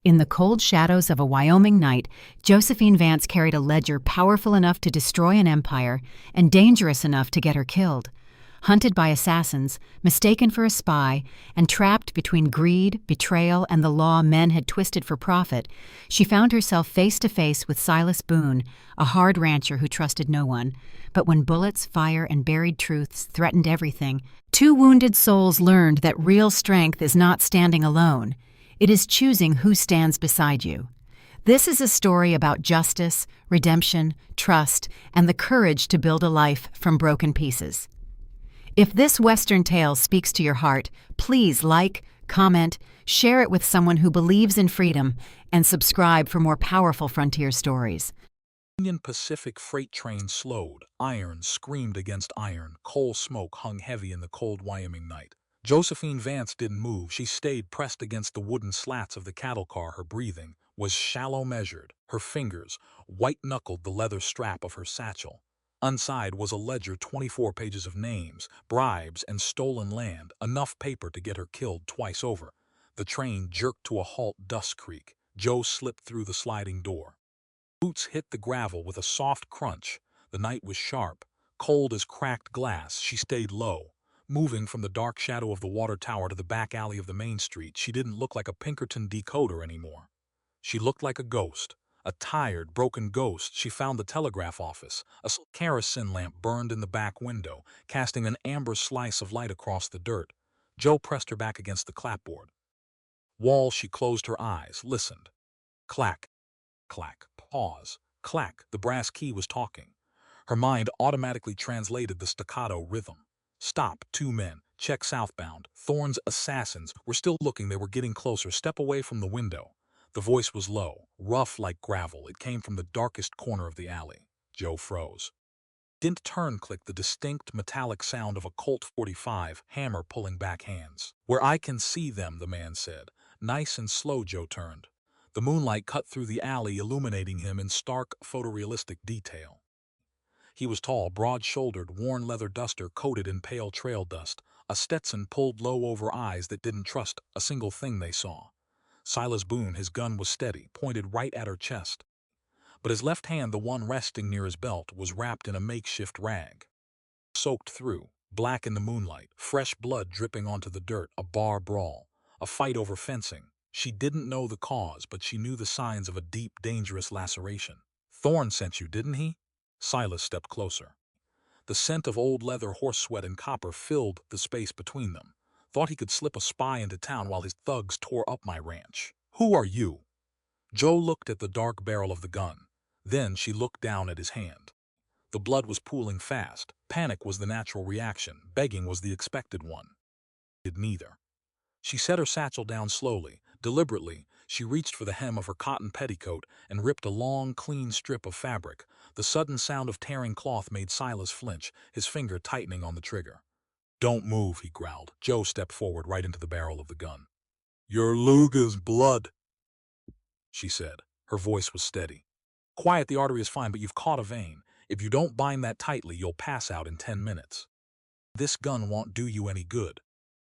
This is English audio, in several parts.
In the cold shadows of a Wyoming night, Josephine Vance carried a ledger powerful enough to destroy an empire and dangerous enough to get her killed. Hunted by assassins, mistaken for a spy, and trapped between greed, betrayal, and the law men had twisted for profit, she found herself face to face with Silas Boone, a hard rancher who trusted no one. But when bullets, fire, and buried truths threatened everything, two wounded souls learned that real strength is not standing alone. It is choosing who stands beside you. This is a story about justice, redemption, trust, and the courage to build a life from broken pieces. If this Western tale speaks to your heart, please like, comment, share it with someone who believes in freedom, and subscribe for more powerful frontier stories. Union Pacific freight train slowed. Iron screamed against iron. Coal smoke hung heavy in the cold Wyoming night. Josephine Vance didn't move. She stayed pressed against the wooden slats of the cattle car. Her breathing was shallow measured. Her fingers white-knuckled the leather strap of her satchel. Inside was a ledger, 24 pages of names, bribes, and stolen land, enough paper to get her killed twice over. The train jerked to a halt. Dust Creek. Joe slipped through the sliding door. Boots hit the gravel with a soft crunch. The night was sharp, cold as cracked glass. She stayed low, moving from the dark shadow of the water tower to the back alley of the main street. She didn't look like a Pinkerton decoder anymore. She looked like a ghost. A tired, broken ghost. She found the telegraph office. A kerosene lamp burned in the back window, casting an amber slice of light across the dirt. Joe pressed her back against the clapboard wall. She closed her eyes, listened. Clack, clack, pause, clack. The brass key was talking. Her mind automatically translated the staccato rhythm. Stop, 2 men. Check southbound. Thorne's assassins were still looking. They were getting closer. Step away from the window. The voice was low, rough like gravel. It came from the darkest corner of the alley. Joe froze. Didn't turn. Clicked the distinct metallic sound of a Colt 45 hammer pulling back hands. Where I can see them, the man said. Nice and slow. Joe turned. The moonlight cut through the alley, illuminating him in stark, photorealistic detail. He was tall, broad-shouldered, worn leather duster coated in pale trail dust, a Stetson pulled low over eyes that didn't trust a single thing they saw. Silas Boone, his gun was steady, pointed right at her chest. But his left hand, the one resting near his belt, was wrapped in a makeshift rag. Soaked through, black in the moonlight, fresh blood dripping onto the dirt, a bar brawl, a fight over fencing. She didn't know the cause, but she knew the signs of a deep, dangerous laceration. Thorne sent you, didn't he? Silas stepped closer. The scent of old leather, horse sweat, and copper filled the space between them. Thought he could slip a spy into town while his thugs tore up my ranch. Who are you? Joe looked at the dark barrel of the gun. Then she looked down at his hand. The blood was pooling fast. Panic was the natural reaction. Begging was the expected one. Did neither. She set her satchel down slowly, deliberately. She reached for the hem of her cotton petticoat and ripped a long, clean strip of fabric. The sudden sound of tearing cloth made Silas flinch, his finger tightening on the trigger. Don't move, he growled. Joe stepped forward right into the barrel of the gun. Your Luga's blood, she said. Her voice was steady. Quiet, the artery is fine, but you've caught a vein. If you don't bind that tightly, you'll pass out in 10 minutes. This gun won't do you any good.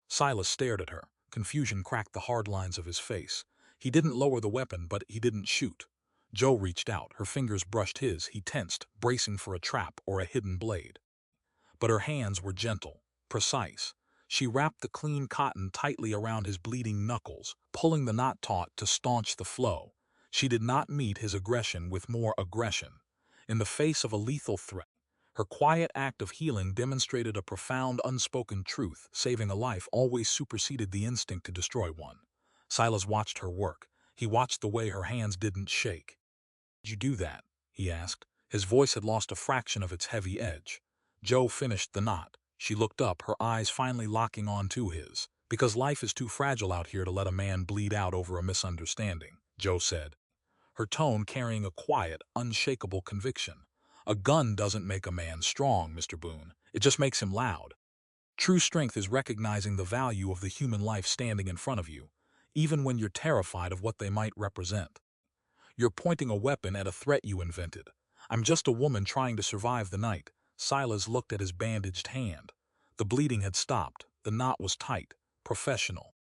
Silas stared at her. Confusion cracked the hard lines of his face. He didn't lower the weapon, but he didn't shoot. Joe reached out. Her fingers brushed his. He tensed, bracing for a trap or a hidden blade. But her hands were gentle, precise. She wrapped the clean cotton tightly around his bleeding knuckles, pulling the knot taut to staunch the flow. She did not meet his aggression with more aggression. In the face of a lethal threat, her quiet act of healing demonstrated a profound, unspoken truth. Saving a life always superseded the instinct to destroy one. Silas watched her work. He watched the way her hands didn't shake. Did you do that? He asked. His voice had lost a fraction of its heavy edge. Joe finished the knot. She looked up, her eyes finally locking onto his. Because life is too fragile out here to let a man bleed out over a misunderstanding, Joe said, her tone carrying a quiet, unshakable conviction. A gun doesn't make a man strong, Mr. Boone. It just makes him loud. True strength is recognizing the value of the human life standing in front of you, even when you're terrified of what they might represent. You're pointing a weapon at a threat you invented. I'm just a woman trying to survive the night. Silas looked at his bandaged hand. The bleeding had stopped. The knot was tight, professional.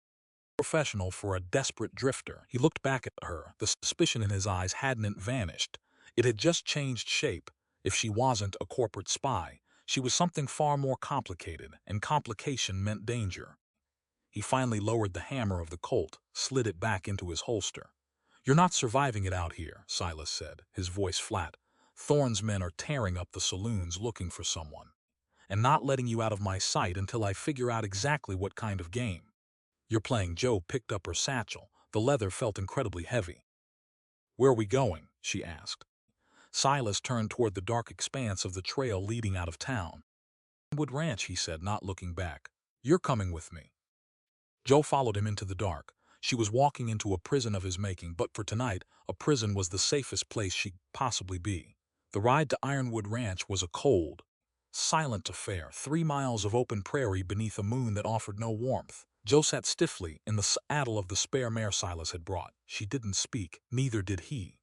Professional for a desperate drifter. He looked back at her. The suspicion in his eyes hadn't vanished. It had just changed shape. If she wasn't a corporate spy, she was something far more complicated, and complication meant danger. He finally lowered the hammer of the Colt, slid it back into his holster. "You're not surviving it out here," Silas said, his voice flat. "Thorne's men are tearing up the saloons looking for someone, and not letting you out of my sight until I figure out exactly what kind of game you're playing." Joe picked up her satchel. The leather felt incredibly heavy. "Where are we going?" she asked. Silas turned toward the dark expanse of the trail leading out of town. "Wood Ranch," he said, not looking back. "You're coming with me." Joe followed him into the dark. She was walking into a prison of his making, but for tonight, a prison was the safest place she could possibly be. The ride to Ironwood Ranch was a cold, silent affair, 3 miles of open prairie beneath a moon that offered no warmth. Joe sat stiffly in the saddle of the spare mare Silas had brought. She didn't speak, neither did he.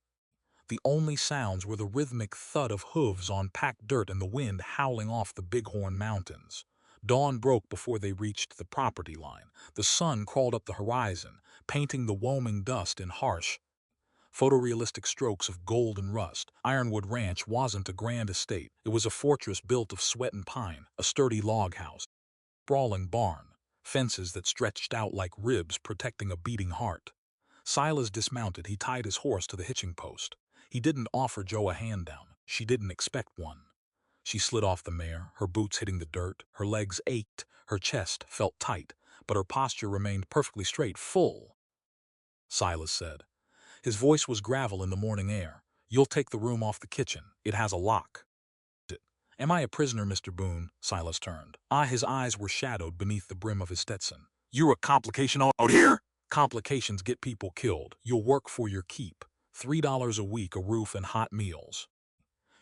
The only sounds were the rhythmic thud of hooves on packed dirt and the wind howling off the Bighorn Mountains. Dawn broke before they reached the property line. The sun crawled up the horizon, painting the Wyoming dust in harsh, photorealistic strokes of gold and rust. Ironwood Ranch wasn't a grand estate. It was a fortress built of sweat and pine, a sturdy log house, sprawling barn, fences that stretched out like ribs protecting a beating heart. Silas dismounted. He tied his horse to the hitching post. He didn't offer Joe a hand down. She didn't expect one. She slid off the mare, her boots hitting the dirt. Her legs ached, her chest felt tight, but her posture remained perfectly straight. "Full," Silas said. His voice was gravel in the morning air. "You'll take the room off the kitchen. It has a lock." "Am I a prisoner, Mr. Boone?" Silas turned. His eyes were shadowed beneath the brim of his Stetson. "You're a complication out here?" "Complications get people killed. You'll work for your keep. $3 a week, a roof, and hot meals.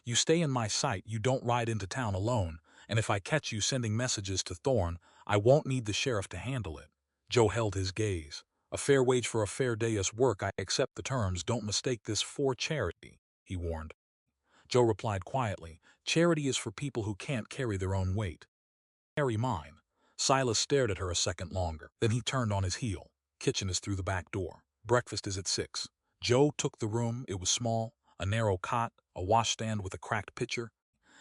You stay in my sight, you don't ride into town alone, and if I catch you sending messages to Thorne, I won't need the sheriff to handle it." Joe held his gaze. "A fair wage for a fair day's work. I accept the terms. Don't mistake this for charity," he warned. Joe replied quietly, "Charity is for people who can't carry their own weight. Carry mine." Silas stared at her a second longer. Then he turned on his heel. "Kitchen is through the back door. Breakfast is at 6. Joe took the room. It was small, a narrow cot, a washstand with a cracked pitcher,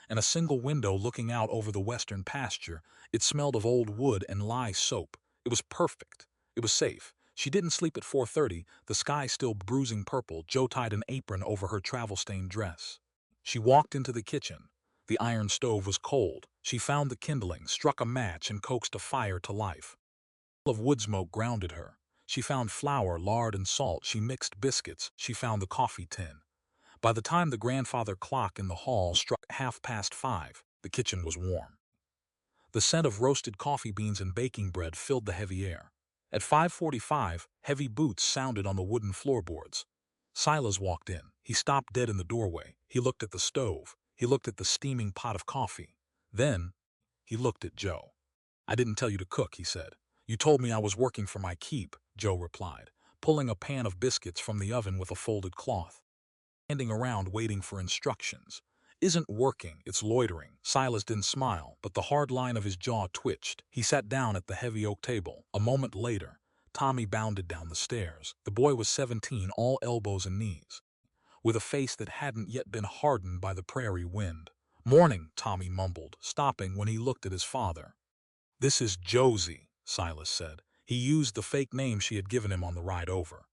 and a single window looking out over the western pasture. It smelled of old wood and lye soap. It was perfect. It was safe. She didn't sleep at 4:30, the sky still bruising purple. Joe tied an apron over her travel-stained dress. She walked into the kitchen. The iron stove was cold. She found the kindling, struck a match, and coaxed a fire to life. A smell of wood smoke grounded her. She found flour, lard, and salt. She mixed biscuits. She found the coffee tin. By the time the grandfather clock in the hall struck 5:30, the kitchen was warm. The scent of roasted coffee beans and baking bread filled the heavy air. At 5:45, heavy boots sounded on the wooden floorboards. Silas walked in. He stopped dead in the doorway. He looked at the stove. He looked at the steaming pot of coffee. Then, he looked at Joe. "I didn't tell you to cook," he said. "You told me I was working for my keep," Joe replied, pulling a pan of biscuits from the oven with a folded cloth. Standing around waiting for instructions isn't working, it's loitering." Silas didn't smile, but the hard line of his jaw twitched. He sat down at the heavy oak table. A moment later, Tommy bounded down the stairs. The boy was 17, all elbows and knees, with a face that hadn't yet been hardened by the prairie wind. "Morning," Tommy mumbled, stopping when he looked at his father. "This is Josie," Silas said. He used the fake name she had given him on the ride over.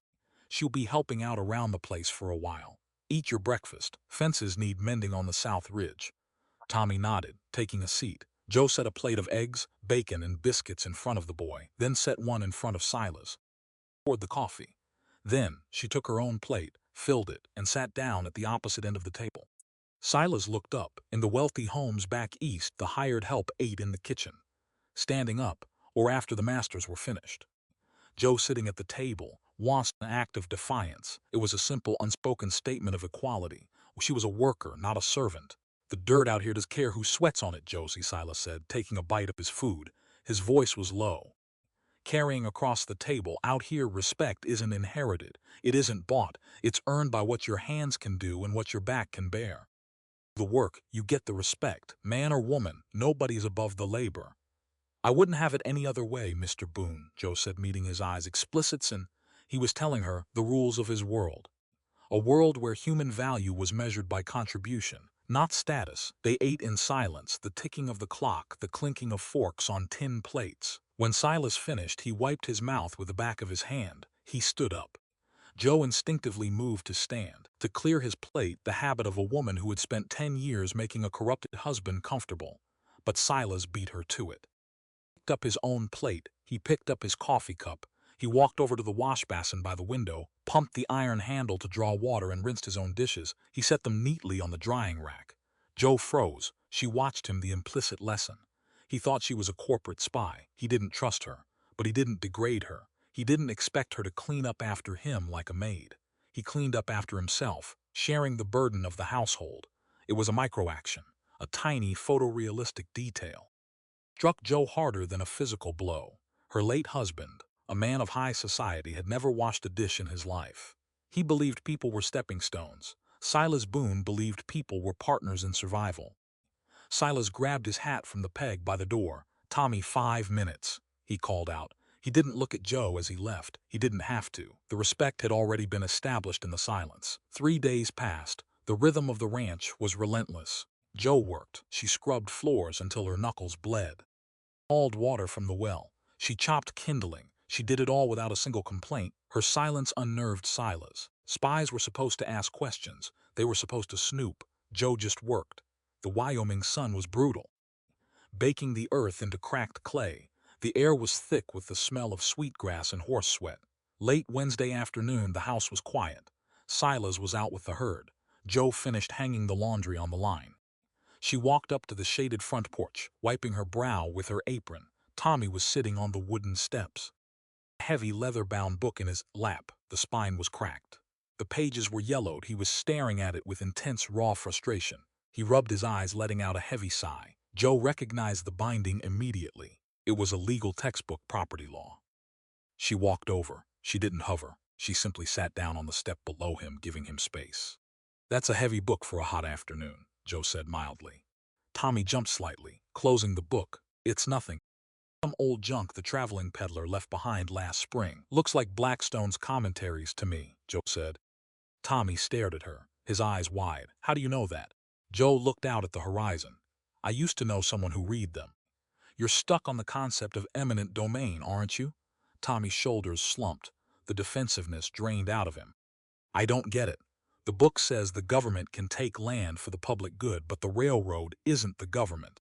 "She'll be helping out around the place for a while. Eat your breakfast. Fences need mending on the south ridge." Tommy nodded, taking a seat. Joe set a plate of eggs, bacon, and biscuits in front of the boy, then set one in front of Silas. Poured the coffee. Then she took her own plate, filled it, and sat down at the opposite end of the table. Silas looked up. In the wealthy homes back east, the hired help ate in the kitchen, standing up, or after the masters were finished. Joe sitting at the table was an act of defiance. It was a simple, unspoken statement of equality. She was a worker, not a servant. "The dirt out here does care who sweats on it, Josie," Silas said, taking a bite of his food. His voice was low, carrying across the table. "Out here, respect isn't inherited. It isn't bought. It's earned by what your hands can do and what your back can bear. The work, you get the respect. Man or woman, nobody's above the labor." "I wouldn't have it any other way, Mr. Boone," Joe said, meeting his eyes explicit, and he was telling her the rules of his world. A world where human value was measured by contribution, not status. They ate in silence, the ticking of the clock, the clinking of forks on tin plates. When Silas finished, he wiped his mouth with the back of his hand. He stood up. Joe instinctively moved to stand, to clear his plate, the habit of a woman who had spent 10 years making a corrupted husband comfortable. But Silas beat her to it. He picked up his own plate. He picked up his coffee cup. He walked over to the wash basin by the window, pumped the iron handle to draw water, and rinsed his own dishes. He set them neatly on the drying rack. Joe froze. She watched him, the implicit lesson. He thought she was a corporate spy. He didn't trust her, but he didn't degrade her. He didn't expect her to clean up after him like a maid. He cleaned up after himself, sharing the burden of the household. It was a microaction, a tiny photorealistic detail. Struck Joe harder than a physical blow. Her late husband, a man of high society, had never washed a dish in his life. He believed people were stepping stones. Silas Boone believed people were partners in survival. Silas grabbed his hat from the peg by the door. "Tommy, 5 minutes," he called out. He didn't look at Joe as he left. He didn't have to. The respect had already been established in the silence. 3 days passed. The rhythm of the ranch was relentless. Joe worked. She scrubbed floors until her knuckles bled. Hauled water from the well. She chopped kindling. She did it all without a single complaint. Her silence unnerved Silas. Spies were supposed to ask questions. They were supposed to snoop. Joe just worked. The Wyoming sun was brutal, baking the earth into cracked clay. The air was thick with the smell of sweetgrass and horse sweat. Late Wednesday afternoon, the house was quiet. Silas was out with the herd. Joe finished hanging the laundry on the line. She walked up to the shaded front porch, wiping her brow with her apron. Tommy was sitting on the wooden steps, a heavy leather-bound book in his lap. The spine was cracked. The pages were yellowed. He was staring at it with intense, raw frustration. He rubbed his eyes, letting out a heavy sigh. Joe recognized the binding immediately. It was a legal textbook, property law. She walked over. She didn't hover. She simply sat down on the step below him, giving him space. "That's a heavy book for a hot afternoon," Joe said mildly. Tommy jumped slightly, closing the book. "It's nothing. Some old junk the traveling peddler left behind last spring. Looks like Blackstone's commentaries to me," Joe said. Tommy stared at her, his eyes wide. "How do you know that?" Joe looked out at the horizon. "I used to know someone who read them." "You're stuck on the concept of eminent domain, aren't you?" Tommy's shoulders slumped. The defensiveness drained out of him. "I don't get it. The book says the government can take land for the public good, but the railroad isn't the government.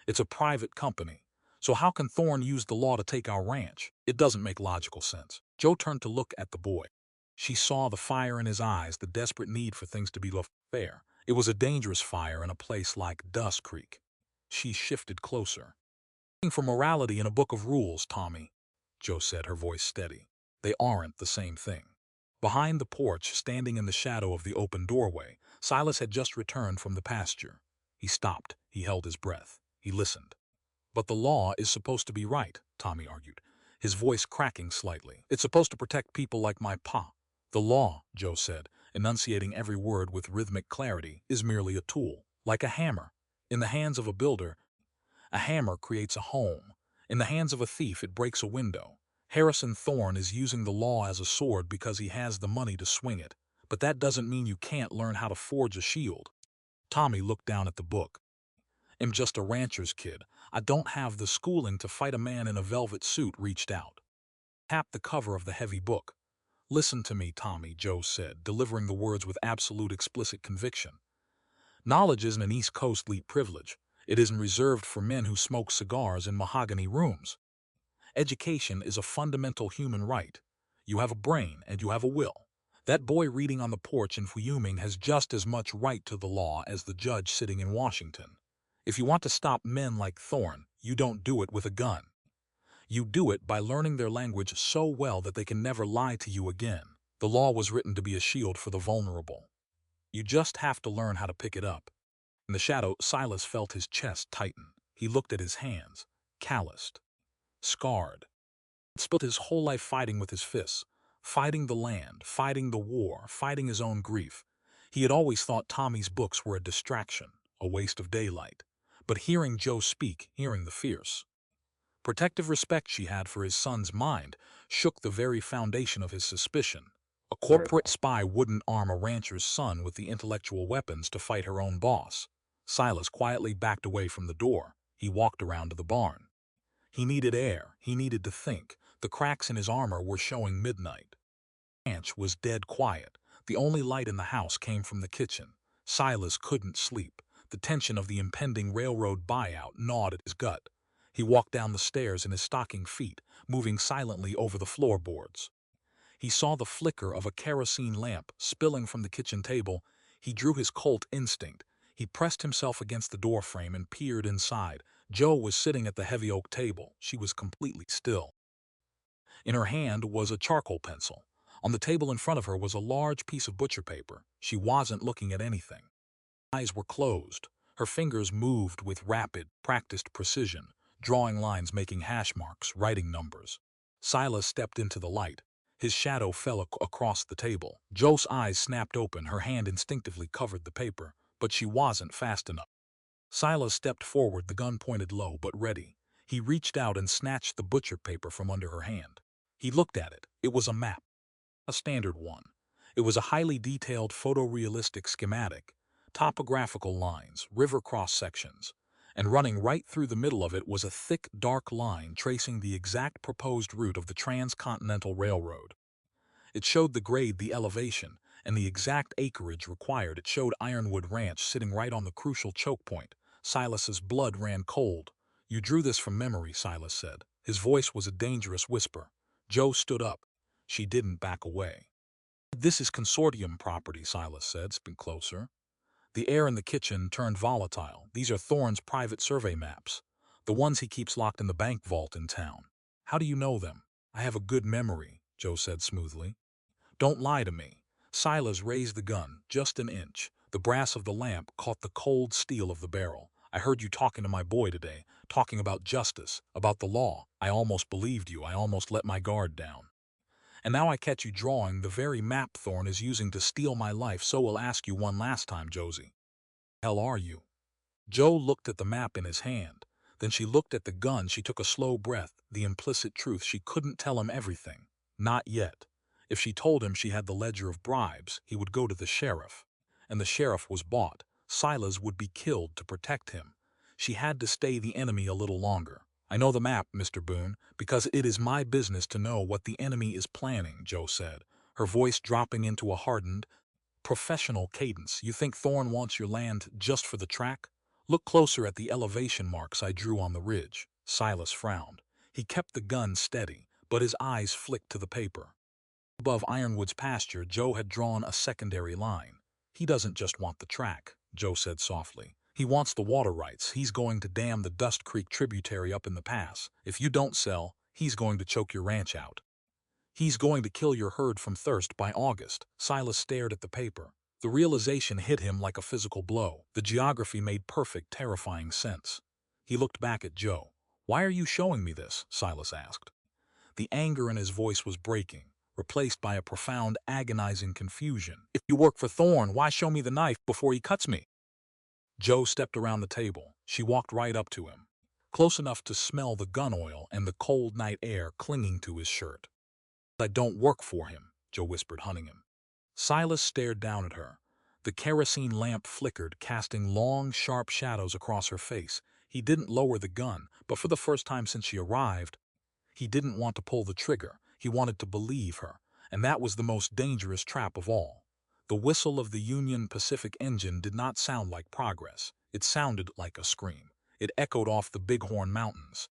It's a private company. So how can Thorne use the law to take our ranch? It doesn't make logical sense." Joe turned to look at the boy. She saw the fire in his eyes, the desperate need for things to be left fair. It was a dangerous fire in a place like Dust Creek. She shifted closer. "Looking for morality in a book of rules, Tommy," Joe said, her voice steady. "They aren't the same thing." Behind the porch, standing in the shadow of the open doorway, Silas had just returned from the pasture. He stopped. He held his breath. He listened. "But the law is supposed to be right," Tommy argued, his voice cracking slightly. "It's supposed to protect people like my pa." "The law," Joe said, enunciating every word with rhythmic clarity, "is merely a tool, like a hammer. In the hands of a builder, a hammer creates a home. In the hands of a thief, it breaks a window. Harrison Thorne is using the law as a sword because he has the money to swing it. But that doesn't mean you can't learn how to forge a shield." Tommy looked down at the book. "I'm just a rancher's kid. I don't have the schooling to fight a man in a velvet suit." Reached out, tapped the cover of the heavy book. "Listen to me, Tommy," Joe said, delivering the words with absolute explicit conviction. "Knowledge isn't an East Coast elite privilege. It isn't reserved for men who smoke cigars in mahogany rooms. Education is a fundamental human right. You have a brain and you have a will. That boy reading on the porch in Wyoming has just as much right to the law as the judge sitting in Washington. If you want to stop men like Thorne, you don't do it with a gun. You do it by learning their language so well that they can never lie to you again. The law was written to be a shield for the vulnerable. You just have to learn how to pick it up." In the shadow, Silas felt his chest tighten. He looked at his hands, calloused, scarred. He'd spent his whole life fighting with his fists, fighting the land, fighting the war, fighting his own grief. He had always thought Tommy's books were a distraction, a waste of daylight. But hearing Joe speak, hearing the fierce Protective respect she had for his son's mind shook the very foundation of his suspicion. A corporate spy wouldn't arm a rancher's son with the intellectual weapons to fight her own boss. Silas quietly backed away from the door. He walked around to the barn. He needed air. He needed to think. The cracks in his armor were showing midnight. The ranch was dead quiet. The only light in the house came from the kitchen. Silas couldn't sleep. The tension of the impending railroad buyout gnawed at his gut. He walked down the stairs in his stocking feet, moving silently over the floorboards. He saw the flicker of a kerosene lamp spilling from the kitchen table. He drew his Colt instinct. He pressed himself against the doorframe and peered inside. Jo was sitting at the heavy oak table. She was completely still. In her hand was a charcoal pencil. On the table in front of her was a large piece of butcher paper. She wasn't looking at anything. Her eyes were closed. Her fingers moved with rapid, practiced precision, drawing lines, making hash marks, writing numbers. Silas stepped into the light. His shadow fell across the table. Jo's eyes snapped open. Her hand instinctively covered the paper, but she wasn't fast enough. Silas stepped forward, the gun pointed low but ready. He reached out and snatched the butcher paper from under her hand. He looked at it. It was a map. A standard one. It was a highly detailed photorealistic schematic, topographical lines, river cross-sections, and running right through the middle of it was a thick, dark line tracing the exact proposed route of the Transcontinental Railroad. It showed the grade, the elevation, and the exact acreage required. It showed Ironwood Ranch sitting right on the crucial choke point. Silas's blood ran cold. "You drew this from memory," Silas said. His voice was a dangerous whisper. Jo stood up. She didn't back away. "This is consortium property," Silas said, stepping closer. The air in the kitchen turned volatile. "These are Thorne's private survey maps, the ones he keeps locked in the bank vault in town." "How do you know them?" "I have a good memory," Jo said smoothly. "Don't lie to me." Silas raised the gun just an inch. The brass of the lamp caught the cold steel of the barrel. "I heard you talking to my boy today, talking about justice, about the law. I almost believed you. I almost let my guard down. And now I catch you drawing the very map Thorne is using to steal my life. So we'll ask you one last time, Josie. Who the hell are you?" Jo looked at the map in his hand. Then she looked at the gun. She took a slow breath. The implicit truth. She couldn't tell him everything. Not yet. If she told him she had the ledger of bribes, he would go to the sheriff. And the sheriff was bought. Silas would be killed to protect him. She had to stay the enemy a little longer. "I know the map, Mr. Boone, because it is my business to know what the enemy is planning," Jo said, her voice dropping into a hardened, professional cadence. "You think Thorne wants your land just for the track? Look closer at the elevation marks I drew on the ridge." Silas frowned. He kept the gun steady, but his eyes flicked to the paper. Above Ironwood's pasture, Jo had drawn a secondary line. "He doesn't just want the track," Jo said softly. "He wants the water rights. He's going to dam the Dust Creek tributary up in the pass. If you don't sell, he's going to choke your ranch out. He's going to kill your herd from thirst by August." Silas stared at the paper. The realization hit him like a physical blow. The geography made perfect, terrifying sense. He looked back at Jo. "Why are you showing me this?" Silas asked. The anger in his voice was breaking, replaced by a profound, agonizing confusion. "If you work for Thorne, why show me the knife before he cuts me?" Jo stepped around the table. She walked right up to him, close enough to smell the gun oil and the cold night air clinging to his shirt. "I don't work for him," Jo whispered, hunting him. Silas stared down at her. The kerosene lamp flickered, casting long, sharp shadows across her face. He didn't lower the gun, but for the first time since she arrived, he didn't want to pull the trigger. He wanted to believe her, and that was the most dangerous trap of all. The whistle of the Union Pacific engine did not sound like progress. It sounded like a scream. It echoed off the Bighorn Mountains,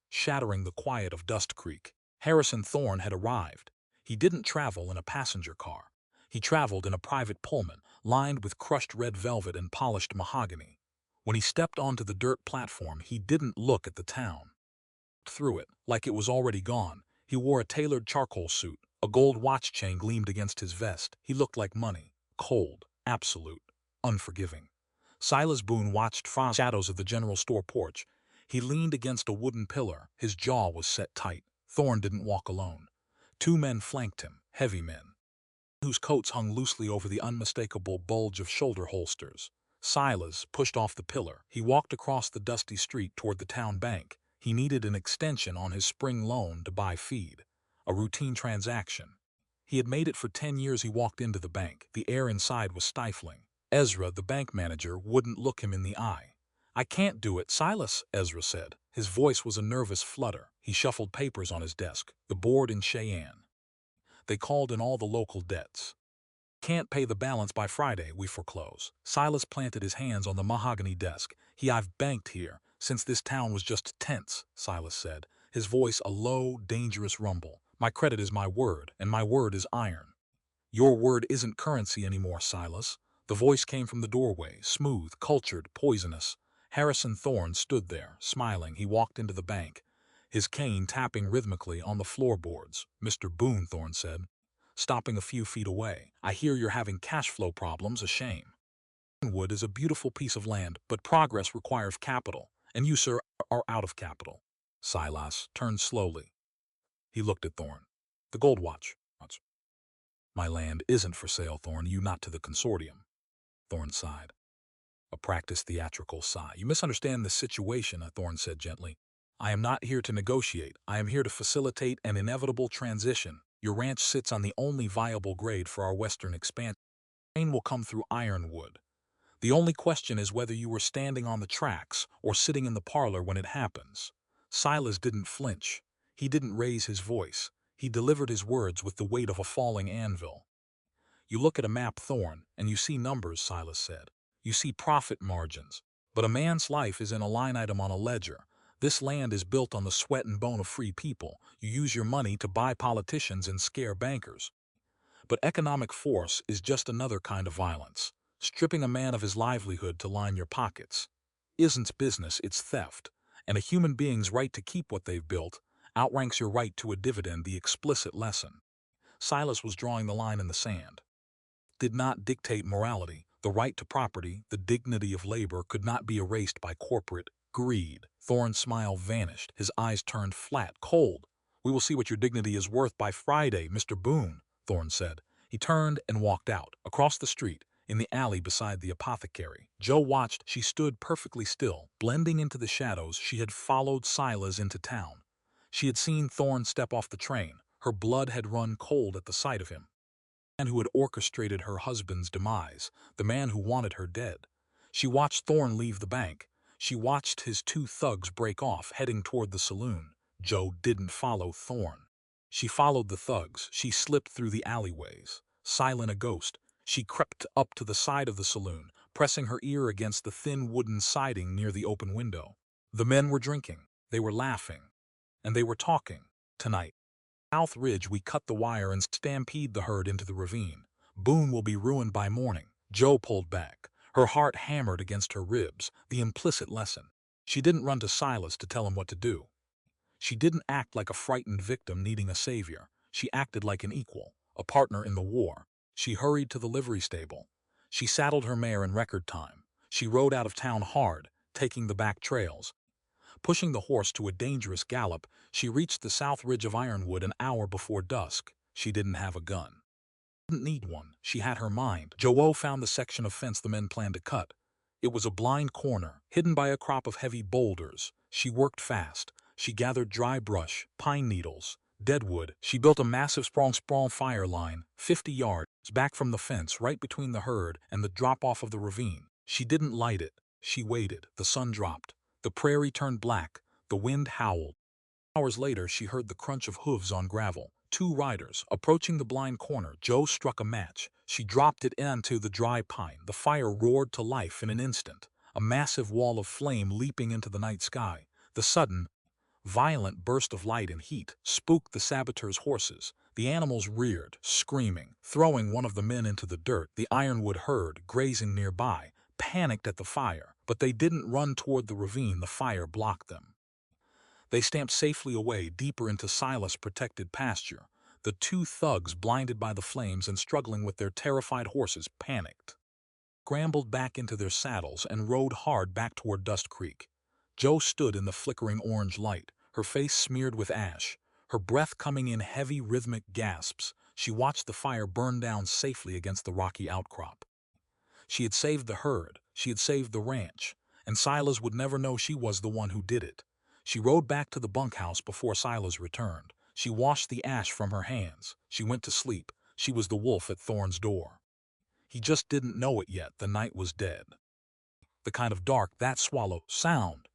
shattering the quiet of Dust Creek. Harrison Thorne had arrived. He didn't travel in a passenger car. He traveled in a private Pullman, lined with crushed red velvet and polished mahogany. When he stepped onto the dirt platform, he didn't look at the town. Through it, like it was already gone. He wore a tailored charcoal suit. A gold watch chain gleamed against his vest. He looked like money. Cold, absolute, unforgiving. Silas Boone watched from shadows of the general store porch. He leaned against a wooden pillar. His jaw was set tight. Thorne didn't walk alone. Two men flanked him, heavy men, whose coats hung loosely over the unmistakable bulge of shoulder holsters. Silas pushed off the pillar. He walked across the dusty street toward the town bank. He needed an extension on his spring loan to buy feed, a routine transaction. He had made it for 10 years. He walked into the bank. The air inside was stifling. Ezra, the bank manager, wouldn't look him in the eye. "I can't do it, Silas," Ezra said. His voice was a nervous flutter. He shuffled papers on his desk. "The board in Cheyenne. They called in all the local debts. Can't pay the balance by Friday, we foreclose." Silas planted his hands on the mahogany desk. "I've banked here since this town was just tents," Silas said, his voice a low, dangerous rumble. "My credit is my word, and my word is iron." "Your word isn't currency anymore, Silas." The voice came from the doorway, smooth, cultured, poisonous. Harrison Thorne stood there, smiling. He walked into the bank, his cane tapping rhythmically on the floorboards. "Mr. Boone," Thorne said, stopping a few feet away, "I hear you're having cash flow problems. A shame. Wood is a beautiful piece of land, but progress requires capital, and you, sir, are out of capital." Silas turned slowly. He looked at Thorne. "The gold watch." "My land isn't for sale, Thorne. You not to the consortium." Thorne sighed. A practiced theatrical sigh. "You misunderstand the situation," Thorne said gently. "I am not here to negotiate. I am here to facilitate an inevitable transition. Your ranch sits on the only viable grade for our western expansion. Rain will come through Ironwood. The only question is whether you were standing on the tracks or sitting in the parlor when it happens." Silas didn't flinch. He didn't raise his voice. He delivered his words with the weight of a falling anvil. "You look at a map, Thorne, and you see numbers," Silas said. "You see profit margins. But a man's life is in a line item on a ledger. This land is built on the sweat and bone of free people. You use your money to buy politicians and scare bankers. But economic force is just another kind of violence. Stripping a man of his livelihood to line your pockets isn't business, it's theft. And a human being's right to keep what they've built outranks your right to a dividend, the explicit lesson." Silas was drawing the line in the sand. Did not dictate morality. The right to property, the dignity of labor, could not be erased by corporate greed. Thorne's smile vanished. His eyes turned flat, cold. "We will see what your dignity is worth by Friday, Mr. Boone," Thorne said. He turned and walked out. Across the street, in the alley beside the apothecary, Joe watched. She stood perfectly still, blending into the shadows. She had followed Silas into town. She had seen Thorne step off the train. Her blood had run cold at the sight of him. The man who had orchestrated her husband's demise, the man who wanted her dead. She watched Thorne leave the bank. She watched his two thugs break off, heading toward the saloon. Joe didn't follow Thorne. She followed the thugs. She slipped through the alleyways. Silent, a ghost, she crept up to the side of the saloon, pressing her ear against the thin wooden siding near the open window. The men were drinking. They were laughing. And they were talking. "Tonight, South Ridge, we cut the wire and stampede the herd into the ravine. Boone will be ruined by morning." Joe pulled back. Her heart hammered against her ribs, the implicit lesson. She didn't run to Silas to tell him what to do. She didn't act like a frightened victim needing a savior. She acted like an equal, a partner in the war. She hurried to the livery stable. She saddled her mare in record time. She rode out of town hard, taking the back trails. Pushing the horse to a dangerous gallop, she reached the south ridge of Ironwood an hour before dusk. She didn't have a gun. Didn't need one. She had her mind. Joe found the section of fence the men planned to cut. It was a blind corner, hidden by a crop of heavy boulders. She worked fast. She gathered dry brush, pine needles, deadwood. She built a massive sprawl fire line, 50 yards back from the fence, right between the herd and the drop-off of the ravine. She didn't light it. She waited. The sun dropped. The prairie turned black. The wind howled. Hours later, she heard the crunch of hooves on gravel. 2 riders, approaching the blind corner. Joe struck a match. She dropped it into the dry pine. The fire roared to life in an instant, a massive wall of flame leaping into the night sky. The sudden, violent burst of light and heat spooked the saboteurs' horses. The animals reared, screaming, throwing one of the men into the dirt. The Ironwood herd, grazing nearby, panicked at the fire, but they didn't run toward the ravine. The fire blocked them. They stamped safely away, deeper into Silas-protected pasture. The 2 thugs, blinded by the flames and struggling with their terrified horses, panicked, scrambled back into their saddles, and rode hard back toward Dust Creek. Joe stood in the flickering orange light, her face smeared with ash, her breath coming in heavy, rhythmic gasps. She watched the fire burn down safely against the rocky outcrop. She had saved the herd. She had saved the ranch. And Silas would never know she was the one who did it. She rode back to the bunkhouse before Silas returned. She washed the ash from her hands. She went to sleep. She was the wolf at Thorn's door. He just didn't know it yet. The night was dead. The kind of dark that swallow sound.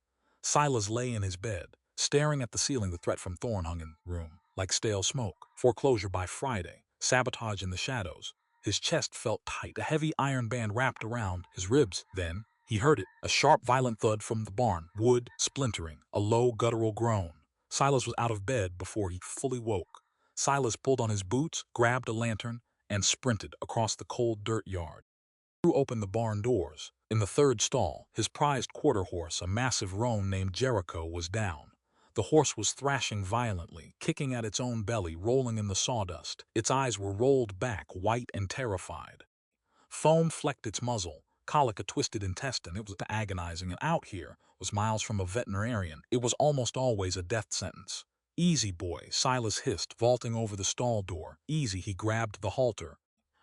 Silas lay in his bed, staring at the ceiling. The threat from Thorn hung in the room, like stale smoke. Foreclosure by Friday. Sabotage in the shadows. His chest felt tight, a heavy iron band wrapped around his ribs. Then he heard it, a sharp, violent thud from the barn, wood splintering, a low, guttural groan. Silas was out of bed before he fully woke. Silas pulled on his boots, grabbed a lantern, and sprinted across the cold dirt yard. He threw open the barn doors. In the third stall, his prized quarter horse, a massive roan named Jericho, was down. The horse was thrashing violently, kicking at its own belly, rolling in the sawdust. Its eyes were rolled back, white and terrified. Foam flecked its muzzle, colic a twisted intestine. It was agonizing, and out here was miles from a veterinarian. It was almost always a death sentence. "Easy, boy," Silas hissed, vaulting over the stall door. "Easy." He grabbed the halter,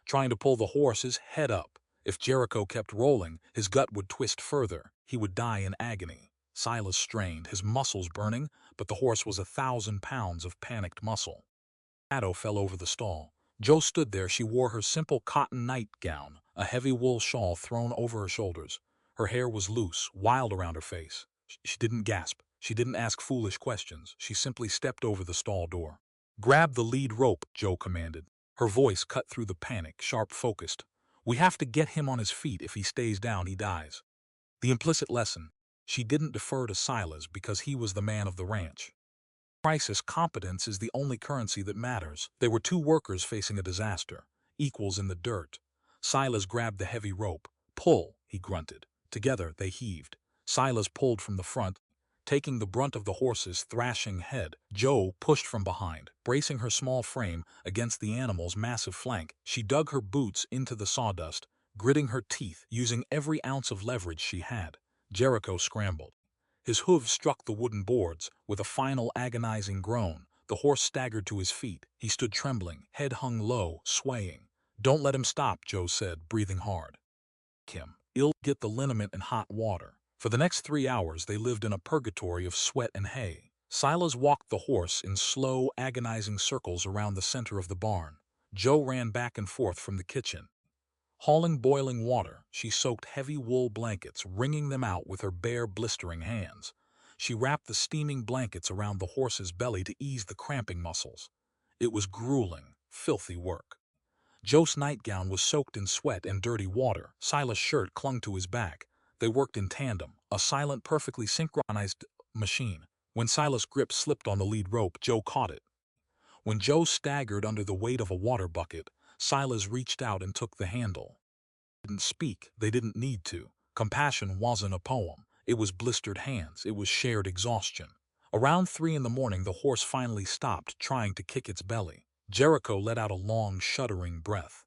trying to pull the horse's head up. If Jericho kept rolling, his gut would twist further. He would die in agony. Silas strained, his muscles burning, but the horse was 1,000 pounds of panicked muscle. Shadow fell over the stall. Jo stood there. She wore her simple cotton nightgown, a heavy wool shawl thrown over her shoulders. Her hair was loose, wild around her face. She didn't gasp. She didn't ask foolish questions. She simply stepped over the stall door. "Grab the lead rope," Jo commanded. Her voice cut through the panic, sharp-focused. "We have to get him on his feet. If he stays down, he dies." The implicit lesson. She didn't defer to Silas because he was the man of the ranch. Crisis competence is the only currency that matters. They were two workers facing a disaster, equals in the dirt. Silas grabbed the heavy rope. "Pull," he grunted. Together they heaved. Silas pulled from the front, taking the brunt of the horse's thrashing head. Jo pushed from behind, bracing her small frame against the animal's massive flank. She dug her boots into the sawdust, gritting her teeth, using every ounce of leverage she had. Jericho scrambled. His hooves struck the wooden boards. With a final agonizing groan, the horse staggered to his feet. He stood trembling, head hung low, swaying. "Don't let him stop," Jo said, breathing hard. "He'll get the liniment and hot water." For the next 3 hours they lived in a purgatory of sweat and hay. Silas walked the horse in slow, agonizing circles around the center of the barn. Jo ran back and forth from the kitchen, hauling boiling water. She soaked heavy wool blankets, wringing them out with her bare, blistering hands. She wrapped the steaming blankets around the horse's belly to ease the cramping muscles. It was grueling, filthy work. Joe's nightgown was soaked in sweat and dirty water. Silas' shirt clung to his back. They worked in tandem, a silent, perfectly synchronized machine. When Silas' grip slipped on the lead rope, Jo caught it. When Jo staggered under the weight of a water bucket, Silas reached out and took the handle. They didn't speak. They didn't need to. Compassion wasn't a poem. It was blistered hands. It was shared exhaustion. Around 3 in the morning, the horse finally stopped trying to kick its belly. Jericho let out a long, shuddering breath.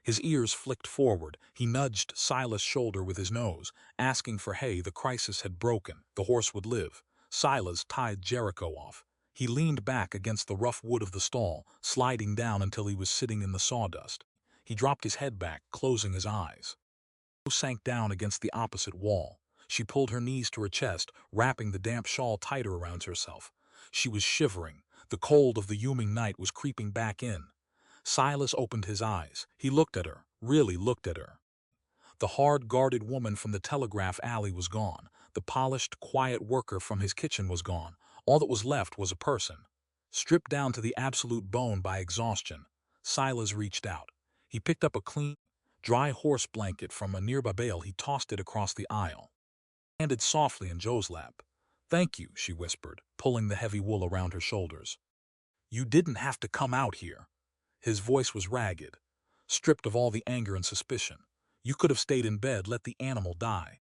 His ears flicked forward. He nudged Silas' shoulder with his nose, asking for hay. The crisis had broken. The horse would live. Silas tied Jericho off. He leaned back against the rough wood of the stall, sliding down until he was sitting in the sawdust. He dropped his head back, closing his eyes. Jo sank down against the opposite wall. She pulled her knees to her chest, wrapping the damp shawl tighter around herself. She was shivering. The cold of the humid night was creeping back in. Silas opened his eyes. He looked at her, really looked at her. The hard-guarded woman from the telegraph alley was gone. The polished, quiet worker from his kitchen was gone. All that was left was a person, stripped down to the absolute bone by exhaustion. Silas reached out. He picked up a clean, dry horse blanket from a nearby bale. He tossed it across the aisle. Landed softly in Jo's lap. "Thank you," she whispered, pulling the heavy wool around her shoulders. "You didn't have to come out here." His voice was ragged, stripped of all the anger and suspicion. "You could have stayed in bed, let the animal die.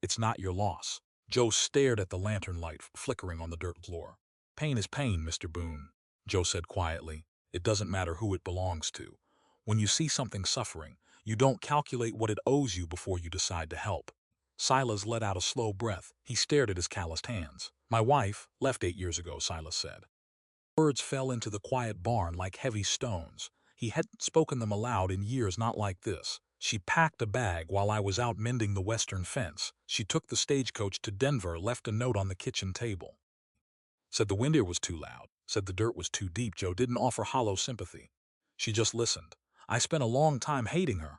It's not your loss." Jo stared at the lantern light flickering on the dirt floor. "Pain is pain, Mr. Boone," Jo said quietly. "It doesn't matter who it belongs to. When you see something suffering, you don't calculate what it owes you before you decide to help." Silas let out a slow breath. He stared at his calloused hands. "My wife left 8 years ago," Silas said. Words fell into the quiet barn like heavy stones. He hadn't spoken them aloud in years, not like this. She packed a bag while I was out mending the western fence. She took the stagecoach to Denver, left a note on the kitchen table. Said the wind here was too loud. Said the dirt was too deep. Joe didn't offer hollow sympathy. She just listened. I spent a long time hating her.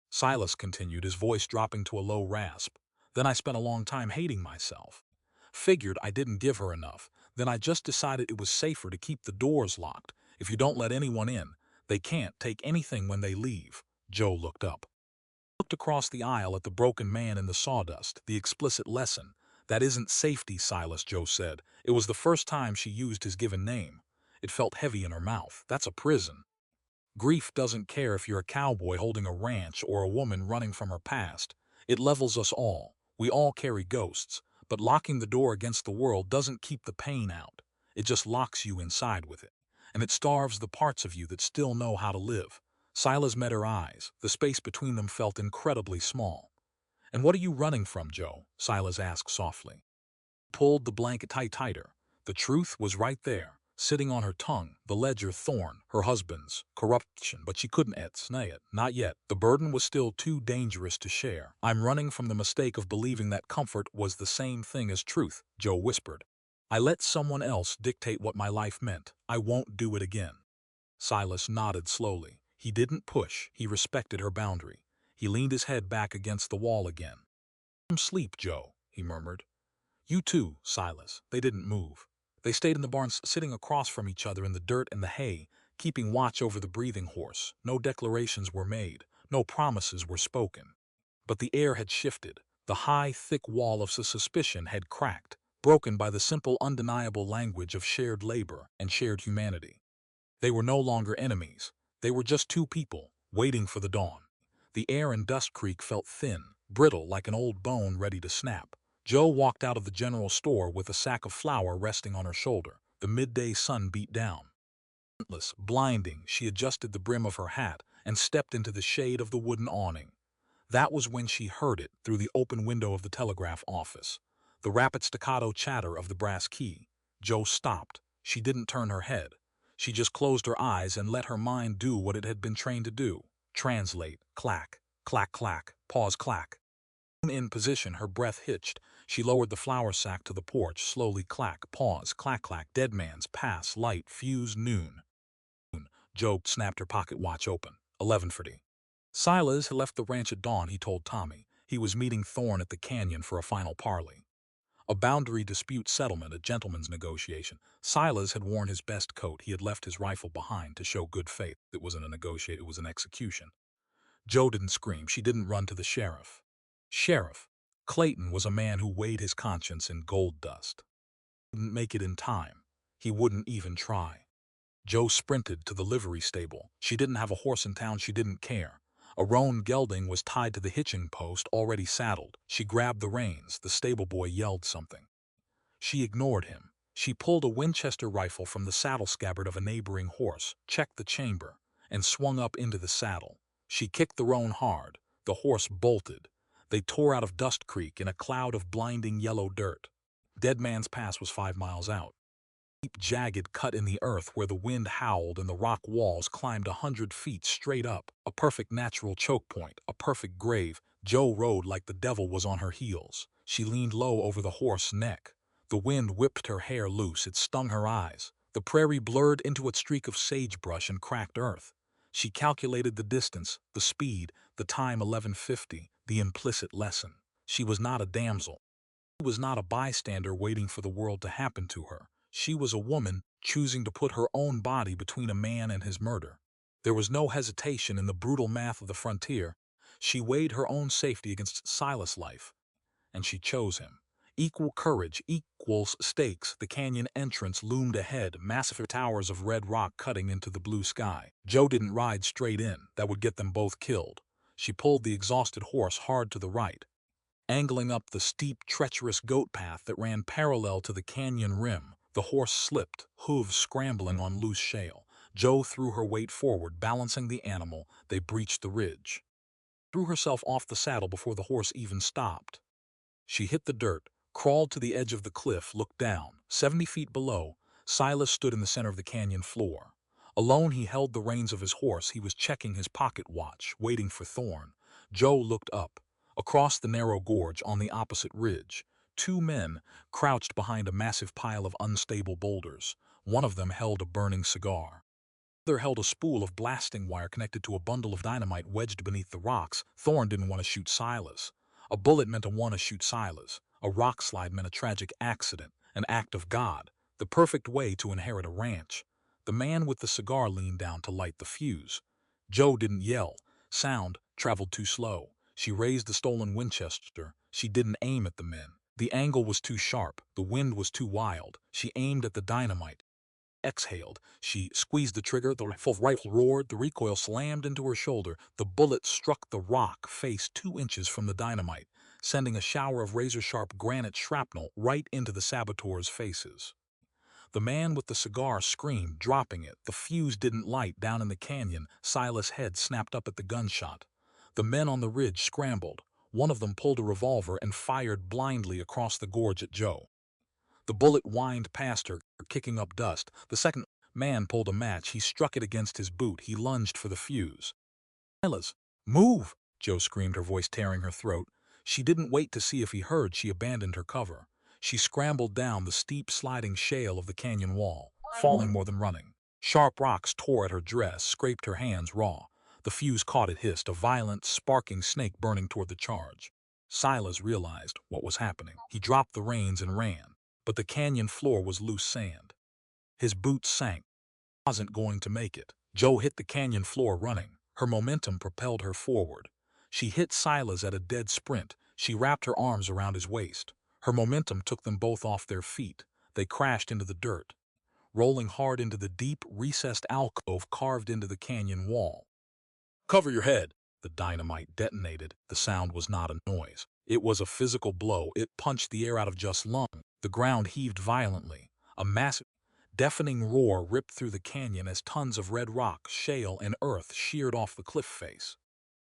Silas continued, his voice dropping to a low rasp. Then I spent a long time hating myself. Figured I didn't give her enough. Then I just decided it was safer to keep the doors locked. If you don't let anyone in, they can't take anything when they leave. Joe looked up. Looked across the aisle at the broken man in the sawdust, the explicit lesson. That isn't safety, Silas, Joe said. It was the first time she used his given name. It felt heavy in her mouth. That's a prison. Grief doesn't care if you're a cowboy holding a ranch or a woman running from her past. It levels us all. We all carry ghosts. But locking the door against the world doesn't keep the pain out. It just locks you inside with it. And it starves the parts of you that still know how to live. Silas met her eyes. The space between them felt incredibly small. "And what are you running from, Joe?" Silas asked softly. Pulled the blanket tighter. The truth was right there, sitting on her tongue, the ledger thorn, her husband's corruption, but she couldn't say it, not yet. The burden was still too dangerous to share. "I'm running from the mistake of believing that comfort was the same thing as truth," Joe whispered. "I let someone else dictate what my life meant. I won't do it again." Silas nodded slowly. He didn't push. He respected her boundary. He leaned his head back against the wall again. "Sleep, Joe," he murmured. "You too, Silas." They didn't move. They stayed in the barn, sitting across from each other in the dirt and the hay, keeping watch over the breathing horse. No declarations were made. No promises were spoken. But the air had shifted. The high, thick wall of suspicion had cracked, broken by the simple, undeniable language of shared labor and shared humanity. They were no longer enemies. They were just two people, waiting for the dawn. The air in Dust Creek felt thin, brittle like an old bone ready to snap. Joe walked out of the general store with a sack of flour resting on her shoulder. The midday sun beat down. Relentless, blinding, she adjusted the brim of her hat and stepped into the shade of the wooden awning. That was when she heard it through the open window of the telegraph office. The rapid staccato chatter of the brass key. Joe stopped. She didn't turn her head. She just closed her eyes and let her mind do what it had been trained to do. Translate. Clack. Clack, clack. Pause, clack. In position, her breath hitched. She lowered the flour sack to the porch. Slowly, clack, pause, clack, clack. Dead man's pass, light, fuse, noon. Joe snapped her pocket watch open. 11:40. Silas had left the ranch at dawn, he told Tommy. He was meeting Thorne at the canyon for a final parley. A boundary dispute settlement, a gentleman's negotiation. Silas had worn his best coat. He had left his rifle behind to show good faith. It wasn't a negotiation, it was an execution. Joe didn't scream. She didn't run to the sheriff. Sheriff Clayton was a man who weighed his conscience in gold dust. He wouldn't make it in time. He wouldn't even try. Joe sprinted to the livery stable. She didn't have a horse in town. She didn't care. A roan gelding was tied to the hitching post, already saddled. She grabbed the reins. The stable boy yelled something. She ignored him. She pulled a Winchester rifle from the saddle scabbard of a neighboring horse, checked the chamber, and swung up into the saddle. She kicked the roan hard. The horse bolted. They tore out of Dust Creek in a cloud of blinding yellow dirt. Dead Man's Pass was 5 miles out. Deep, jagged cut in the earth where the wind howled and the rock walls climbed 100 feet straight up. A perfect natural choke point, a perfect grave. Joe rode like the devil was on her heels. She leaned low over the horse's neck. The wind whipped her hair loose. It stung her eyes. The prairie blurred into a streak of sagebrush and cracked earth. She calculated the distance, the speed, the time 11:50, the implicit lesson. She was not a damsel. She was not a bystander waiting for the world to happen to her. She was a woman choosing to put her own body between a man and his murder. There was no hesitation in the brutal math of the frontier. She weighed her own safety against Silas' life, and she chose him. Equal courage, equals stakes. The canyon entrance loomed ahead, massive towers of red rock cutting into the blue sky. Joe didn't ride straight in. That would get them both killed. She pulled the exhausted horse hard to the right, angling up the steep, treacherous goat path that ran parallel to the canyon rim. The horse slipped, hooves scrambling on loose shale. Joe threw her weight forward, balancing the animal. They breached the ridge. Threw herself off the saddle before the horse even stopped. She hit the dirt, crawled to the edge of the cliff, looked down. 70 feet below, Silas stood in the center of the canyon floor. Alone, he held the reins of his horse. He was checking his pocket watch, waiting for Thorne. Joe looked up. Across the narrow gorge on the opposite ridge, two men crouched behind a massive pile of unstable boulders. One of them held a burning cigar. The other held a spool of blasting wire connected to a bundle of dynamite wedged beneath the rocks. Thorne didn't want to shoot Silas. A bullet meant to want to shoot Silas. A rock slide meant a tragic accident, an act of God, the perfect way to inherit a ranch. The man with the cigar leaned down to light the fuse. Joe didn't yell. Sound traveled too slow. She raised the stolen Winchester. She didn't aim at the men. The angle was too sharp. The wind was too wild. She aimed at the dynamite. Exhaled. She squeezed the trigger. The rifle roared. The recoil slammed into her shoulder. The bullet struck the rock face 2 inches from the dynamite, sending a shower of razor-sharp granite shrapnel right into the saboteurs' faces. The man with the cigar screamed, dropping it. The fuse didn't light down in the canyon. Silas' head snapped up at the gunshot. The men on the ridge scrambled. One of them pulled a revolver and fired blindly across the gorge at Joe. The bullet whined past her, kicking up dust. The second man pulled a match. He struck it against his boot. He lunged for the fuse. "Silas, move!" Joe screamed, her voice tearing her throat. She didn't wait to see if he heard. She abandoned her cover. She scrambled down the steep sliding shale of the canyon wall, falling more than running. Sharp rocks tore at her dress, scraped her hands raw. The fuse caught. It hissed, a violent, sparking snake burning toward the charge. Silas realized what was happening. He dropped the reins and ran. But the canyon floor was loose sand. His boots sank. He wasn't going to make it. Joe hit the canyon floor running. Her momentum propelled her forward. She hit Silas at a dead sprint. She wrapped her arms around his waist. Her momentum took them both off their feet. They crashed into the dirt, rolling hard into the deep, recessed alcove carved into the canyon wall. "Cover your head!" The dynamite detonated. The sound was not a noise. It was a physical blow. It punched the air out of Just's lungs. The ground heaved violently. A massive, deafening roar ripped through the canyon as tons of red rock, shale, and earth sheared off the cliff face.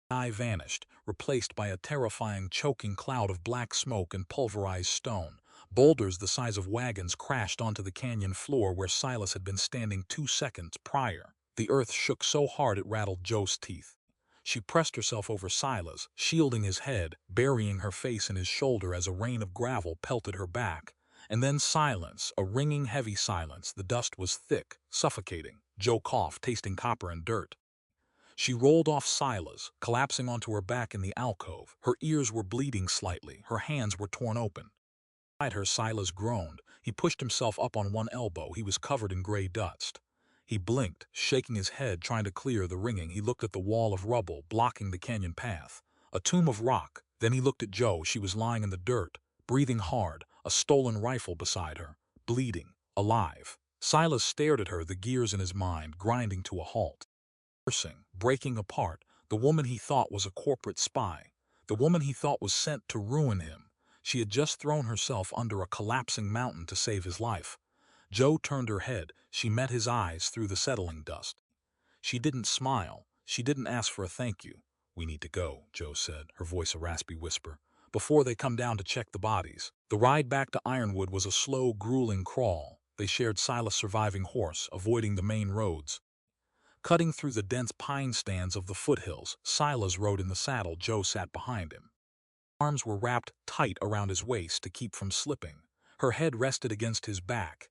The sky vanished, replaced by a terrifying, choking cloud of black smoke and pulverized stone. Boulders the size of wagons crashed onto the canyon floor where Silas had been standing 2 seconds prior. The earth shook so hard it rattled Joe's teeth. She pressed herself over Silas, shielding his head, burying her face in his shoulder as a rain of gravel pelted her back. And then silence, a ringing, heavy silence. The dust was thick, suffocating. Joe coughed, tasting copper and dirt. She rolled off Silas, collapsing onto her back in the alcove. Her ears were bleeding slightly. Her hands were torn open. Beside her, Silas groaned. He pushed himself up on one elbow. He was covered in gray dust. He blinked, shaking his head, trying to clear the ringing. He looked at the wall of rubble blocking the canyon path, a tomb of rock. Then he looked at Joe. She was lying in the dirt, breathing hard, a stolen rifle beside her, bleeding, alive. Silas stared at her, the gears in his mind grinding to a halt. Cursing, breaking apart, the woman he thought was a corporate spy, the woman he thought was sent to ruin him. She had just thrown herself under a collapsing mountain to save his life. Joe turned her head. She met his eyes through the settling dust. She didn't smile. She didn't ask for a thank you. "We need to go," Joe said, her voice a raspy whisper, "before they come down to check the bodies." The ride back to Ironwood was a slow, grueling crawl. They shared Silas' surviving horse, avoiding the main roads. Cutting through the dense pine stands of the foothills, Silas rode in the saddle. Joe sat behind him. Arms were wrapped tight around his waist to keep from slipping. Her head rested against his back.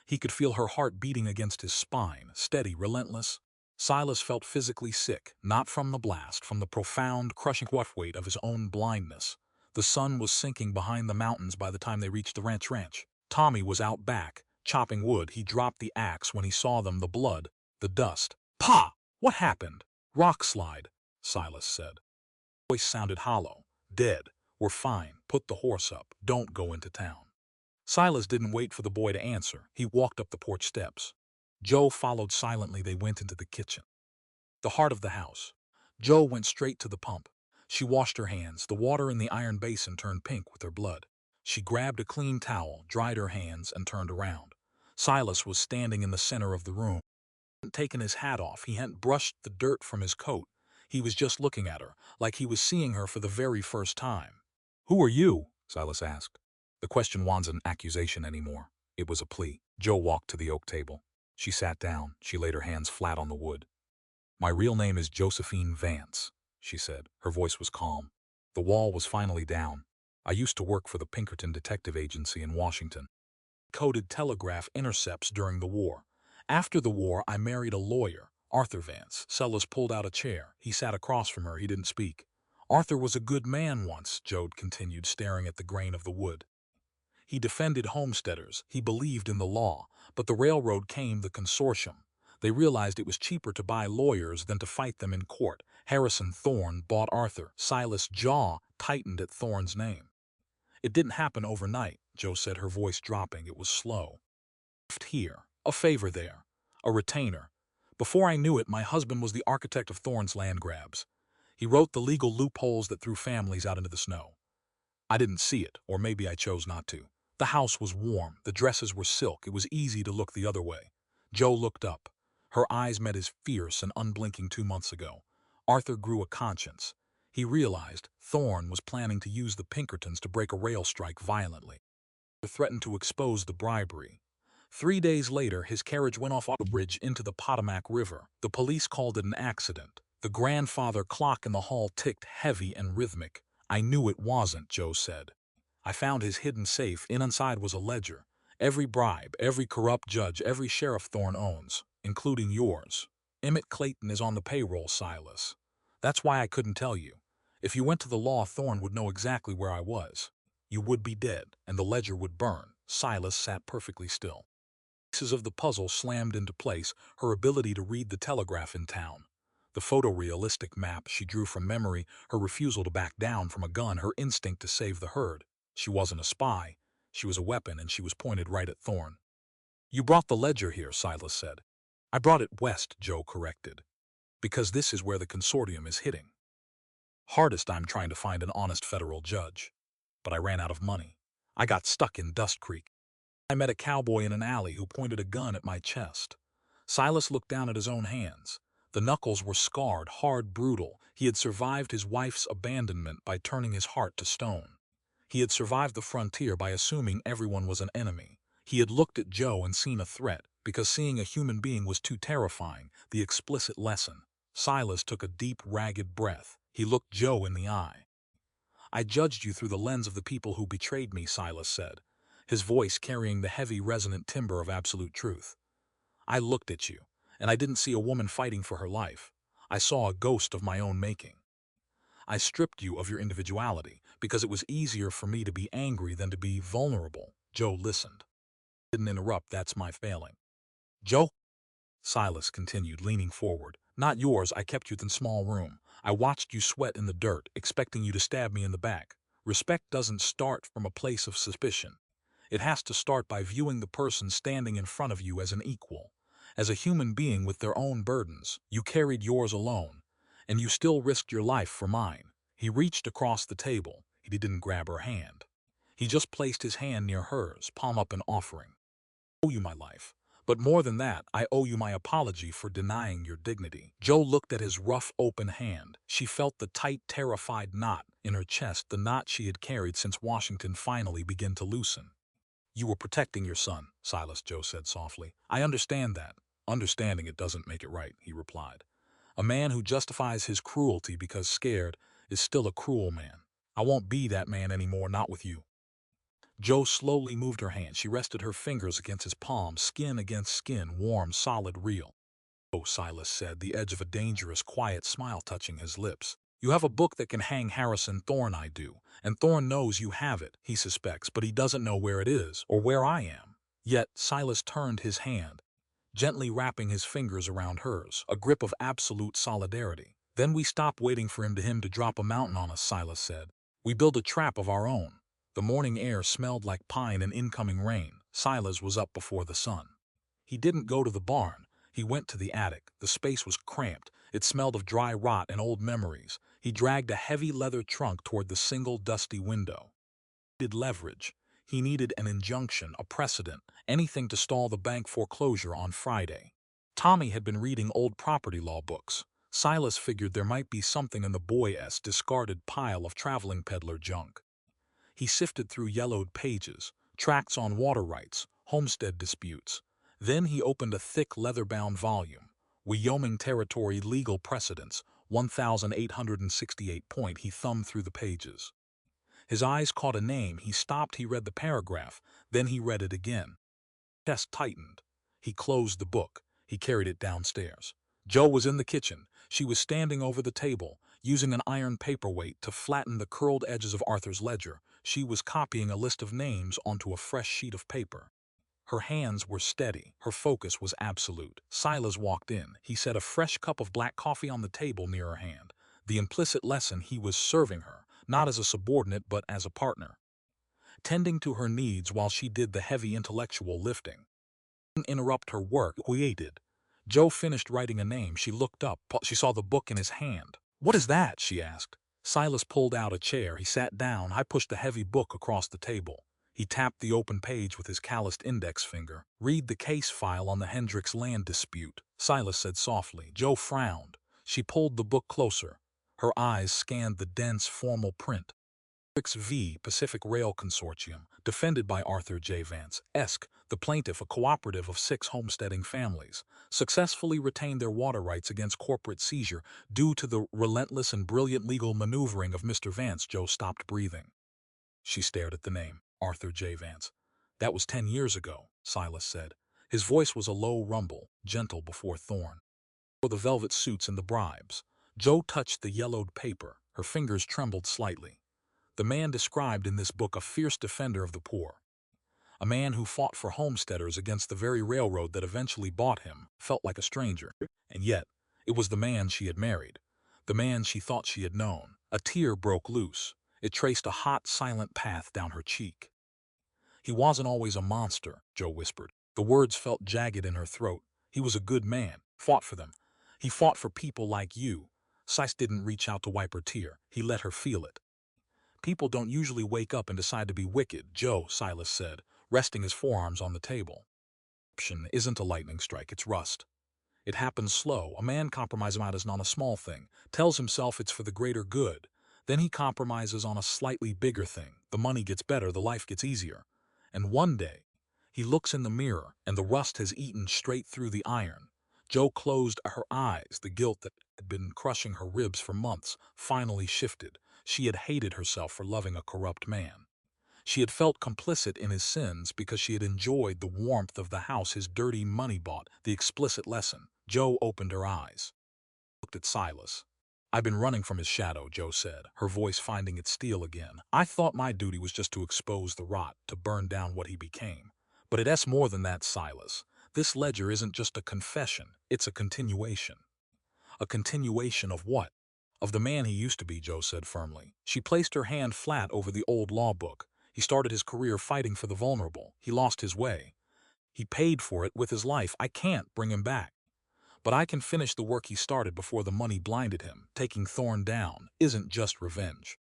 He could feel her heart beating against his spine, steady, relentless. Silas felt physically sick, not from the blast, from the profound, crushing weight of his own blindness. The sun was sinking behind the mountains by the time they reached the ranch. Tommy was out back, chopping wood. He dropped the axe when he saw them, the blood, the dust. "Pa! What happened?" "Rock slide," Silas said. His voice sounded hollow. "Dead. We're fine. Put the horse up. Don't go into town." Silas didn't wait for the boy to answer. He walked up the porch steps. Joe followed silently. They went into the kitchen, the heart of the house. Joe went straight to the pump. She washed her hands. The water in the iron basin turned pink with her blood. She grabbed a clean towel, dried her hands, and turned around. Silas was standing in the center of the room. He hadn't taken his hat off. He hadn't brushed the dirt from his coat. He was just looking at her, like he was seeing her for the very first time. "Who are you?" Silas asked. The question wasn't an accusation anymore. It was a plea. Joe walked to the oak table. She sat down. She laid her hands flat on the wood. "My real name is Josephine Vance." she said. Her voice was calm. The wall was finally down. I used to work for the Pinkerton Detective Agency in Washington. Coded telegraph intercepts during the war. After the war, I married a lawyer, Arthur Vance. Silas pulled out a chair. He sat across from her. He didn't speak. Arthur was a good man once, Jode continued, staring at the grain of the wood. He defended homesteaders. He believed in the law. But the railroad came, the consortium. They realized it was cheaper to buy lawyers than to fight them in court. Harrison Thorne bought Arthur. Silas' jaw tightened at Thorne's name. It didn't happen overnight, Jo said, her voice dropping. It was slow. Here, a favor there, a retainer. Before I knew it, my husband was the architect of Thorne's land grabs. He wrote the legal loopholes that threw families out into the snow. I didn't see it, or maybe I chose not to. The house was warm, the dresses were silk, it was easy to look the other way. Jo looked up. Her eyes met his, fierce and unblinking 2 months ago. Arthur grew a conscience. He realized Thorne was planning to use the Pinkertons to break a rail strike violently. He threatened to expose the bribery. 3 days later, his carriage went off a bridge into the Potomac River. The police called it an accident. The grandfather clock in the hall ticked heavy and rhythmic. I knew it wasn't, Jo said. I found his hidden safe. Inside was a ledger. Every bribe, every corrupt judge, every sheriff Thorne owns, including yours. Emmett Clayton is on the payroll, Silas. That's why I couldn't tell you. If you went to the law, Thorne would know exactly where I was. You would be dead, and the ledger would burn. Silas sat perfectly still. Pieces of the puzzle slammed into place, her ability to read the telegraph in town. The photorealistic map she drew from memory, her refusal to back down from a gun, her instinct to save the herd. She wasn't a spy. She was a weapon, and she was pointed right at Thorne. You brought the ledger here, Silas said. I brought it west, Jo corrected. Because this is where the consortium is hitting. Hardest, I'm trying to find an honest federal judge. But I ran out of money. I got stuck in Dust Creek. I met a cowboy in an alley who pointed a gun at my chest. Silas looked down at his own hands. The knuckles were scarred, hard, brutal. He had survived his wife's abandonment by turning his heart to stone. He had survived the frontier by assuming everyone was an enemy. He had looked at Jo and seen a threat, because seeing a human being was too terrifying, the explicit lesson. Silas took a deep, ragged breath. He looked Jo in the eye. I judged you through the lens of the people who betrayed me, Silas said, his voice carrying the heavy, resonant timbre of absolute truth. I looked at you, and I didn't see a woman fighting for her life. I saw a ghost of my own making. I stripped you of your individuality, because it was easier for me to be angry than to be vulnerable. Jo listened. Didn't interrupt, that's my failing. Jo? Silas continued, leaning forward. Not yours, I kept you in a small room. I watched you sweat in the dirt, expecting you to stab me in the back. Respect doesn't start from a place of suspicion. It has to start by viewing the person standing in front of you as an equal, as a human being with their own burdens. You carried yours alone, and you still risked your life for mine. He reached across the table. He didn't grab her hand. He just placed his hand near hers, palm up in offering. I owe you my life. But more than that, I owe you my apology for denying your dignity. Jo looked at his rough, open hand. She felt the tight, terrified knot in her chest, the knot she had carried since Washington finally began to loosen. You were protecting your son, Silas, Jo said softly. I understand that. Understanding it doesn't make it right, he replied. A man who justifies his cruelty because scared is still a cruel man. I won't be that man anymore, not with you. Jo slowly moved her hand. She rested her fingers against his palm, skin against skin, warm, solid, real. Oh, Silas said, the edge of a dangerous, quiet smile touching his lips. You have a book that can hang Harrison Thorne, I do. And Thorne knows you have it, he suspects, but he doesn't know where it is, or where I am. Yet, Silas turned his hand, gently wrapping his fingers around hers, a grip of absolute solidarity. Then we stopped waiting for him to drop a mountain on us, Silas said. We built a trap of our own. The morning air smelled like pine and incoming rain. Silas was up before the sun. He didn't go to the barn. He went to the attic. The space was cramped. It smelled of dry rot and old memories. He dragged a heavy leather trunk toward the single dusty window. He needed leverage. He needed an injunction, a precedent, anything to stall the bank foreclosure on Friday. Tommy had been reading old property law books. Silas figured there might be something in the boy's discarded pile of traveling peddler junk. He sifted through yellowed pages, tracts on water rights, homestead disputes. Then he opened a thick leather-bound volume, Wyoming Territory Legal Precedents, 1868 point. He thumbed through the pages. His eyes caught a name. He stopped. He read the paragraph. Then he read it again. Chest tightened. He closed the book. He carried it downstairs. Jo was in the kitchen. She was standing over the table, using an iron paperweight to flatten the curled edges of Arthur's ledger. She was copying a list of names onto a fresh sheet of paper. Her hands were steady. Her focus was absolute. Silas walked in. He set a fresh cup of black coffee on the table near her hand. The implicit lesson: he was serving her, not as a subordinate but as a partner, tending to her needs while she did the heavy intellectual lifting. Didn't interrupt her work. Waited. Jo finished writing a name. She looked up. She saw the book in his hand. "What is that?" she asked. Silas pulled out a chair. He sat down. I pushed the heavy book across the table. He tapped the open page with his calloused index finger. "Read the case file on the Hendricks land dispute," Silas said softly. Jo frowned. She pulled the book closer. Her eyes scanned the dense, formal print. Hendricks v. Pacific Rail Consortium, defended by Arthur J. Vance, the plaintiff, a cooperative of 6 homesteading families, successfully retained their water rights against corporate seizure due to the relentless and brilliant legal maneuvering of Mr. Vance. Jo stopped breathing. She stared at the name, Arthur J. Vance. "That was 10 years ago," Silas said. His voice was a low rumble, gentle before Thorne. "For the velvet suits and the bribes." Jo touched the yellowed paper. Her fingers trembled slightly. "The man described in this book, a fierce defender of the poor, a man who fought for homesteaders against the very railroad that eventually bought him, felt like a stranger. And yet, it was the man she had married, the man she thought she had known." A tear broke loose. It traced a hot, silent path down her cheek. "He wasn't always a monster," Jo whispered. The words felt jagged in her throat. "He was a good man, fought for them. He fought for people like you." Silas didn't reach out to wipe her tear. He let her feel it. "People don't usually wake up and decide to be wicked, Jo," Silas said, resting his forearms on the table. "Corruption isn't a lightning strike, it's rust. It happens slow. A man compromises on a small thing, tells himself it's for the greater good. Then he compromises on a slightly bigger thing. The money gets better, the life gets easier. And one day, he looks in the mirror, and the rust has eaten straight through the iron." Jo closed her eyes. The guilt that had been crushing her ribs for months finally shifted. She had hated herself for loving a corrupt man. She had felt complicit in his sins because she had enjoyed the warmth of the house his dirty money bought. The explicit lesson. Jo opened her eyes. Looked at Silas. "I've been running from his shadow," Jo said, her voice finding its steel again. "I thought my duty was just to expose the rot, to burn down what he became. But it's more than that, Silas. This ledger isn't just a confession, it's a continuation." "A continuation of what?" "Of the man he used to be," Jo said firmly. She placed her hand flat over the old law book. "He started his career fighting for the vulnerable. He lost his way. He paid for it with his life. I can't bring him back. But I can finish the work he started before the money blinded him. Taking Thorne down isn't just revenge.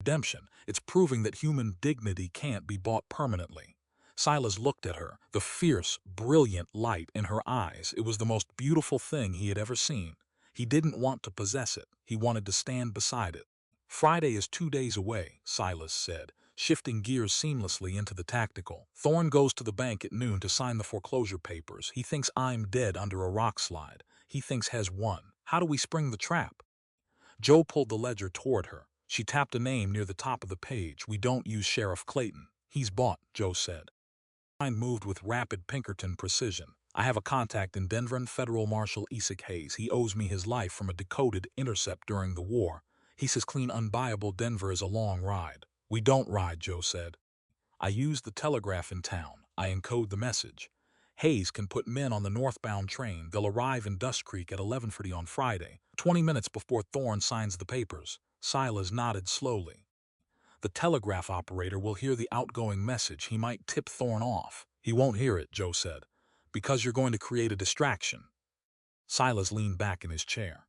Redemption. It's proving that human dignity can't be bought permanently." Silas looked at her, the fierce, brilliant light in her eyes. It was the most beautiful thing he had ever seen. He didn't want to possess it. He wanted to stand beside it. "Friday is 2 days away," Silas said, shifting gears seamlessly into the tactical. "Thorne goes to the bank at noon to sign the foreclosure papers. He thinks I'm dead under a rock slide. He thinks Hez won. How do we spring the trap?" Jo pulled the ledger toward her. She tapped a name near the top of the page. "We don't use Sheriff Clayton. He's bought," Jo said. Her mind moved with rapid Pinkerton precision. "I have a contact in Denver, and Federal Marshal Esek Hayes. He owes me his life from a decoded intercept during the war. He says clean, unbuyable Denver is a long ride." "We don't ride," Jo said. "I use the telegraph in town. I encode the message. Hayes can put men on the northbound train. They'll arrive in Dust Creek at 11:30 on Friday, 20 minutes before Thorne signs the papers." Silas nodded slowly. "The telegraph operator will hear the outgoing message. He might tip Thorne off." "He won't hear it," Jo said, "because you're going to create a distraction." Silas leaned back in his chair.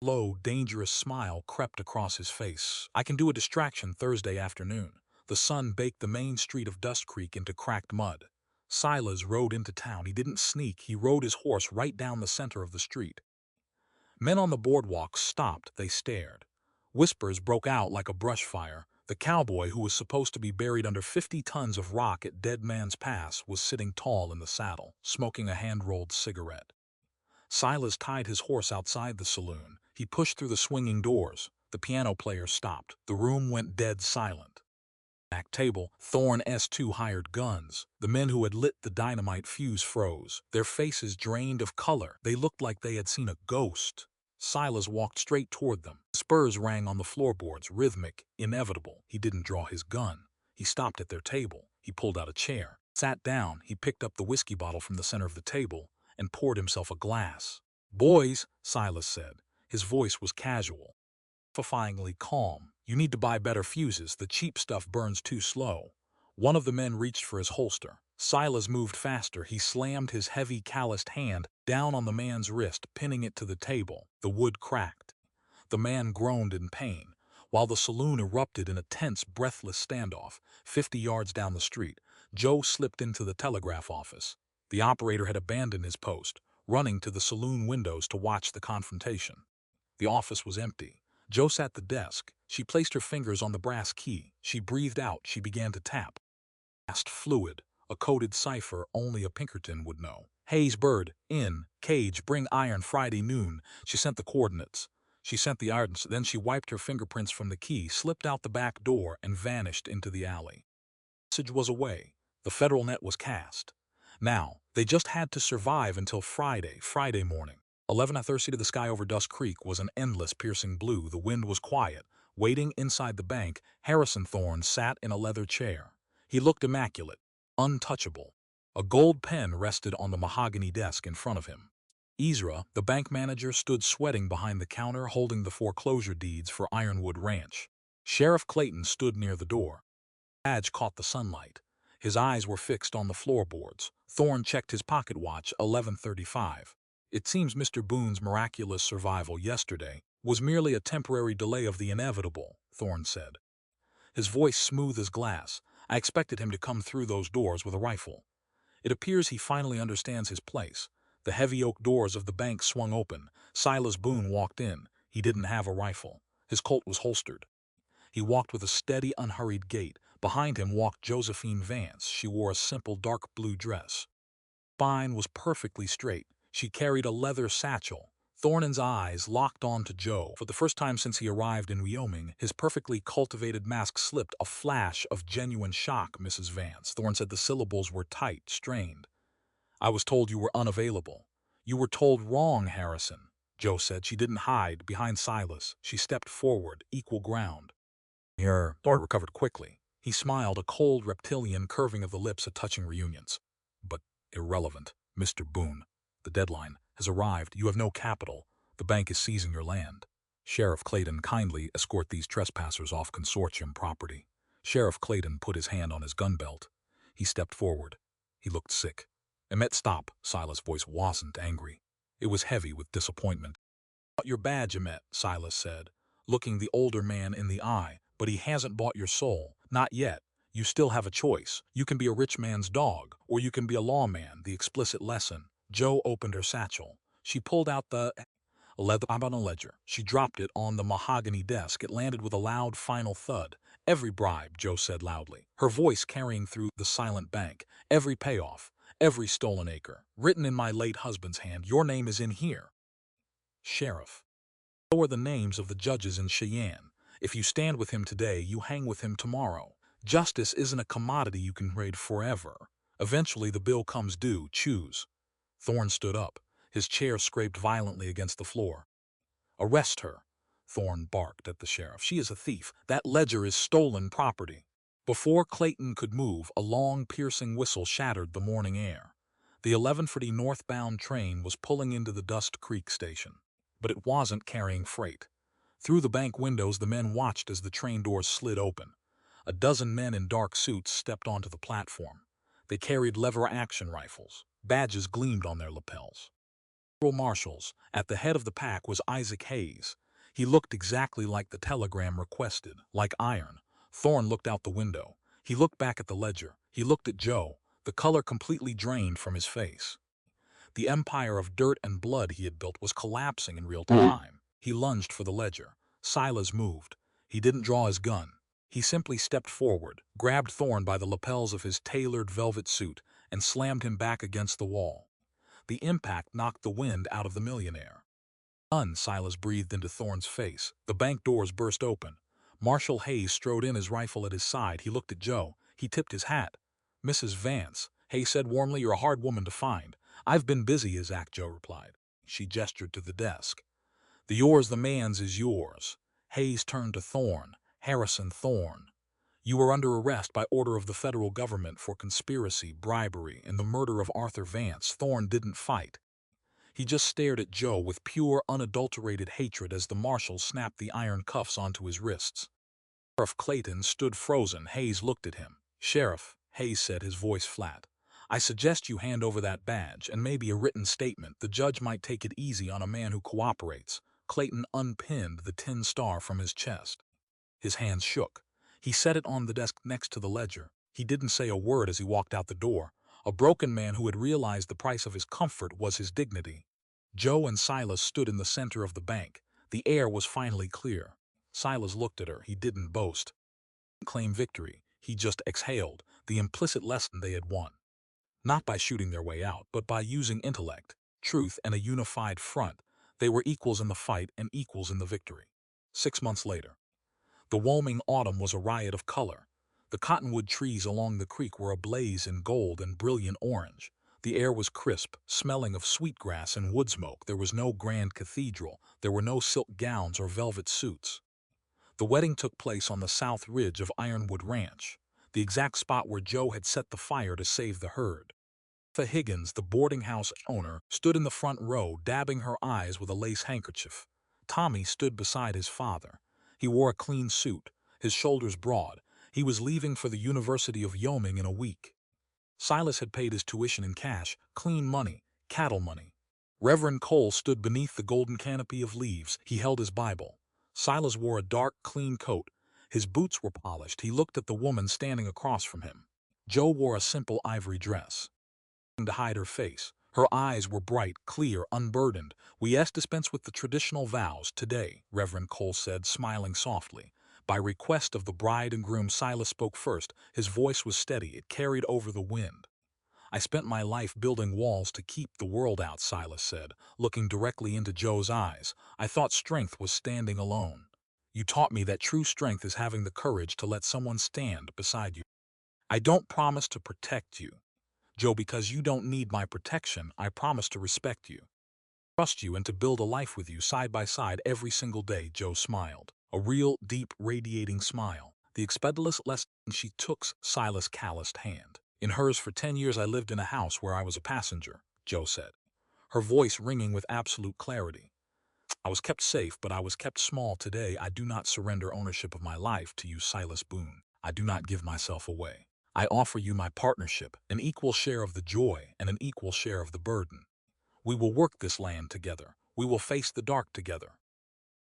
A low, dangerous smile crept across his face. "I can do a distraction Thursday afternoon." The sun baked the main street of Dust Creek into cracked mud. Silas rode into town. He didn't sneak. He rode his horse right down the center of the street. Men on the boardwalk stopped. They stared. Whispers broke out like a brush fire. The cowboy, who was supposed to be buried under 50 tons of rock at Dead Man's Pass, was sitting tall in the saddle, smoking a hand-rolled cigarette. Silas tied his horse outside the saloon. He pushed through the swinging doors. The piano player stopped. The room went dead silent. Back table, Thorne's two hired guns. The men who had lit the dynamite fuse froze. Their faces drained of color. They looked like they had seen a ghost. Silas walked straight toward them. Spurs rang on the floorboards, rhythmic, inevitable. He didn't draw his gun. He stopped at their table. He pulled out a chair. Sat down. He picked up the whiskey bottle from the center of the table and poured himself a glass. "Boys," Silas said. His voice was casual, terrifyingly calm. "You need to buy better fuses. The cheap stuff burns too slow." One of the men reached for his holster. Silas moved faster. He slammed his heavy, calloused hand down on the man's wrist, pinning it to the table. The wood cracked. The man groaned in pain, while the saloon erupted in a tense, breathless standoff. 50 yards down the street, Joe slipped into the telegraph office. The operator had abandoned his post, running to the saloon windows to watch the confrontation. The office was empty. Joe sat at the desk. She placed her fingers on the brass key. She breathed out. She began to tap. Fast, fluid, a coded cipher only a Pinkerton would know. "Hayes Bird, in, Cage, bring iron Friday noon." She sent the coordinates. She sent the irons. Then she wiped her fingerprints from the key, slipped out the back door, and vanished into the alley. The message was away. The federal net was cast. Now, they just had to survive until Friday morning. 11:30 to the sky over Dust Creek was an endless, piercing blue. The wind was quiet. Waiting inside the bank, Harrison Thorne sat in a leather chair. He looked immaculate, untouchable. A gold pen rested on the mahogany desk in front of him. Ezra, the bank manager, stood sweating behind the counter holding the foreclosure deeds for Ironwood Ranch. Sheriff Clayton stood near the door. Badge caught the sunlight. His eyes were fixed on the floorboards. Thorne checked his pocket watch, 11:35. "It seems Mr. Boone's miraculous survival yesterday was merely a temporary delay of the inevitable," Thorne said. His voice smooth as glass. "I expected him to come through those doors with a rifle. It appears he finally understands his place." The heavy oak doors of the bank swung open. Silas Boone walked in. He didn't have a rifle. His Colt was holstered. He walked with a steady, unhurried gait. Behind him walked Josephine Vance. She wore a simple dark blue dress. Her spine was perfectly straight. She carried a leather satchel. Thorne's eyes locked on to Joe. For the first time since he arrived in Wyoming, his perfectly cultivated mask slipped. "A flash of genuine shock, Mrs. Vance." Thorne said. The syllables were tight, strained. "I was told you were unavailable." "You were told wrong, Harrison," Joe said. She didn't hide behind Silas. She stepped forward, equal ground. Thorne recovered quickly. He smiled, a cold reptilian curving of the lips, a touching reunions. "But irrelevant, Mr. Boone. The deadline has arrived. You have no capital. The bank is seizing your land. Sheriff Clayton, kindly escort these trespassers off consortium property." Sheriff Clayton put his hand on his gun belt. He stepped forward. He looked sick. "Emmett, stop." Silas' voice wasn't angry. It was heavy with disappointment. "Bought your badge, Emmett," Silas said, looking the older man in the eye. "But he hasn't bought your soul. Not yet. You still have a choice. You can be a rich man's dog, or you can be a lawman." The explicit lesson. Joe opened her satchel. She pulled out the leather on a ledger. She dropped it on the mahogany desk. It landed with a loud final thud. "Every bribe," Joe said loudly, her voice carrying through the silent bank. "Every payoff. Every stolen acre. Written in my late husband's hand. Your name is in here. Sheriff. So are the names of the judges in Cheyenne. If you stand with him today, you hang with him tomorrow. Justice isn't a commodity you can trade forever. Eventually the bill comes due. Choose." Thorne stood up. His chair scraped violently against the floor. "Arrest her," Thorne barked at the sheriff. "She is a thief. That ledger is stolen property." Before Clayton could move, a long, piercing whistle shattered the morning air. The 11:40 northbound train was pulling into the Dust Creek station. But it wasn't carrying freight. Through the bank windows, the men watched as the train doors slid open. A dozen men in dark suits stepped onto the platform. They carried lever-action rifles. Badges gleamed on their lapels. Federal marshals. At the head of the pack was Isaac Hayes. He looked exactly like the telegram requested, like iron. Thorne looked out the window. He looked back at the ledger. He looked at Joe, the color completely drained from his face. The empire of dirt and blood he had built was collapsing in real time. He lunged for the ledger. Silas moved. He didn't draw his gun. He simply stepped forward, grabbed Thorne by the lapels of his tailored velvet suit, and slammed him back against the wall. The impact knocked the wind out of the millionaire. Done, Silas breathed into Thorne's face. The bank doors burst open. Marshal Hayes strode in, his rifle at his side. He looked at Joe. He tipped his hat. "Mrs. Vance," Hayes said warmly, "you're a hard woman to find." "I've been busy as Act," Joe replied. She gestured to the desk. The man's is yours." Hayes turned to Thorne. "Harrison Thorne. You are under arrest by order of the federal government for conspiracy, bribery, and the murder of Arthur Vance." Thorne didn't fight. He just stared at Joe with pure, unadulterated hatred as the marshal snapped the iron cuffs onto his wrists. Sheriff Clayton stood frozen. Hayes looked at him. "Sheriff," Hayes said, his voice flat, "I suggest you hand over that badge and maybe a written statement. The judge might take it easy on a man who cooperates." Clayton unpinned the tin star from his chest. His hands shook. He set it on the desk next to the ledger. He didn't say a word as he walked out the door. A broken man who had realized the price of his comfort was his dignity. Joe and Silas stood in the center of the bank. The air was finally clear. Silas looked at her. He didn't boast. He didn't claim victory. He just exhaled the implicit lesson they had won. Not by shooting their way out, but by using intellect, truth, and a unified front. They were equals in the fight and equals in the victory. 6 months later. The Wyoming autumn was a riot of color. The cottonwood trees along the creek were ablaze in gold and brilliant orange. The air was crisp, smelling of sweetgrass and wood smoke. There was no grand cathedral. There were no silk gowns or velvet suits. The wedding took place on the south ridge of Ironwood Ranch, the exact spot where Joe had set the fire to save the herd. Martha Higgins, the boarding house owner, stood in the front row, dabbing her eyes with a lace handkerchief. Tommy stood beside his father. He wore a clean suit, his shoulders broad. He was leaving for the University of Wyoming in a week. Silas had paid his tuition in cash, clean money, cattle money. Reverend Cole stood beneath the golden canopy of leaves. He held his Bible. Silas wore a dark, clean coat. His boots were polished. He looked at the woman standing across from him. Joe wore a simple ivory dress to hide her face. Her eyes were bright, clear, unburdened. "We dispense with the traditional vows today," Reverend Cole said, smiling softly. By request of the bride and groom, Silas spoke first. His voice was steady. It carried over the wind. "I spent my life building walls to keep the world out," Silas said, looking directly into Joe's eyes. "I thought strength was standing alone. You taught me that true strength is having the courage to let someone stand beside you. I don't promise to protect you, Joe, because you don't need my protection. I promise to respect you, trust you, and to build a life with you side by side every single day." Joe smiled, a real, deep, radiating smile. The expedulous lesson she took Silas' calloused hand in hers. "For 10 years I lived in a house where I was a passenger," Joe said, her voice ringing with absolute clarity. "I was kept safe, but I was kept small. Today I do not surrender ownership of my life to you, Silas Boone. I do not give myself away. I offer you my partnership, an equal share of the joy and an equal share of the burden. We will work this land together. We will face the dark together,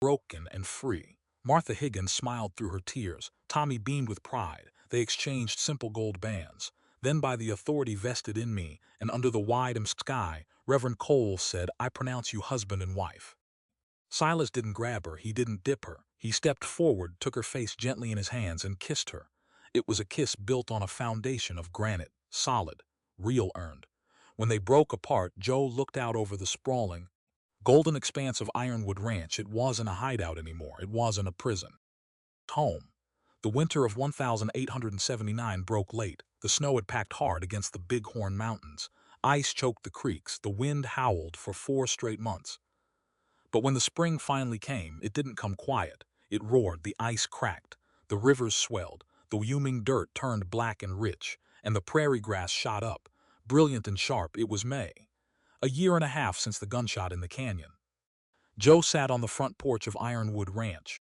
broken and free." Martha Higgins smiled through her tears. Tommy beamed with pride. They exchanged simple gold bands. Then, by the authority vested in me, and under the wide sky, Reverend Cole said, "I pronounce you husband and wife." Silas didn't grab her. He didn't dip her. He stepped forward, took her face gently in his hands, and kissed her. It was a kiss built on a foundation of granite, solid, real, earned. When they broke apart, Joe looked out over the sprawling, golden expanse of Ironwood Ranch. It wasn't a hideout anymore. It wasn't a prison. Home. The winter of 1879 broke late. The snow had packed hard against the Bighorn Mountains. Ice choked the creeks. The wind howled for 4 straight months. But when the spring finally came, it didn't come quiet. It roared. The ice cracked. The rivers swelled. The Wyoming dirt turned black and rich, and the prairie grass shot up, brilliant and sharp. It was May. A year and a half since the gunshot in the canyon. Joe sat on the front porch of Ironwood Ranch.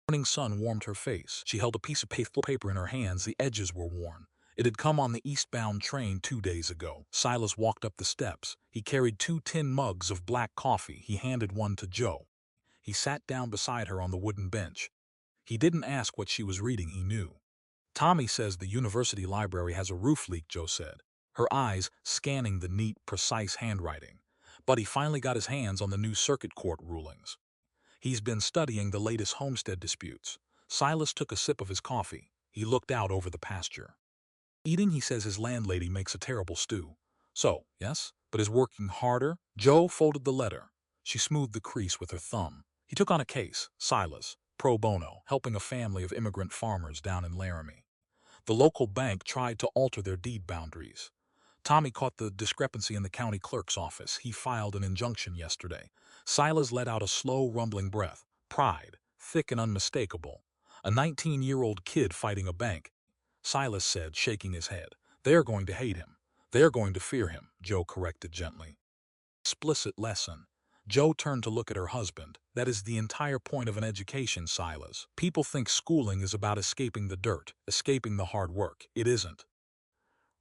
The morning sun warmed her face. She held a piece of paper in her hands. The edges were worn. It had come on the eastbound train 2 days ago. Silas walked up the steps. He carried 2 tin mugs of black coffee. He handed one to Joe. He sat down beside her on the wooden bench. He didn't ask what she was reading. He knew. "Tommy says the university library has a roof leak," Joe said, her eyes scanning the neat, precise handwriting. "But he finally got his hands on the new circuit court rulings. He's been studying the latest homestead disputes." Silas took a sip of his coffee. He looked out over the pasture. "Eating, he says his landlady makes a terrible stew." "So, yes, but is working harder?" Joe folded the letter. She smoothed the crease with her thumb. He took on a case, Silas, pro bono, helping a family of immigrant farmers down in Laramie. The local bank tried to alter their deed boundaries. Tommy caught the discrepancy in the county clerk's office. He filed an injunction yesterday. Silas let out a slow, rumbling breath. Pride, thick and unmistakable. A 19-year-old kid fighting a bank. Silas said, shaking his head. They're going to hate him. They're going to fear him, Joe corrected gently. Explicit lesson. Joe turned to look at her husband. That is the entire point of an education, Silas. People think schooling is about escaping the dirt, escaping the hard work. It isn't.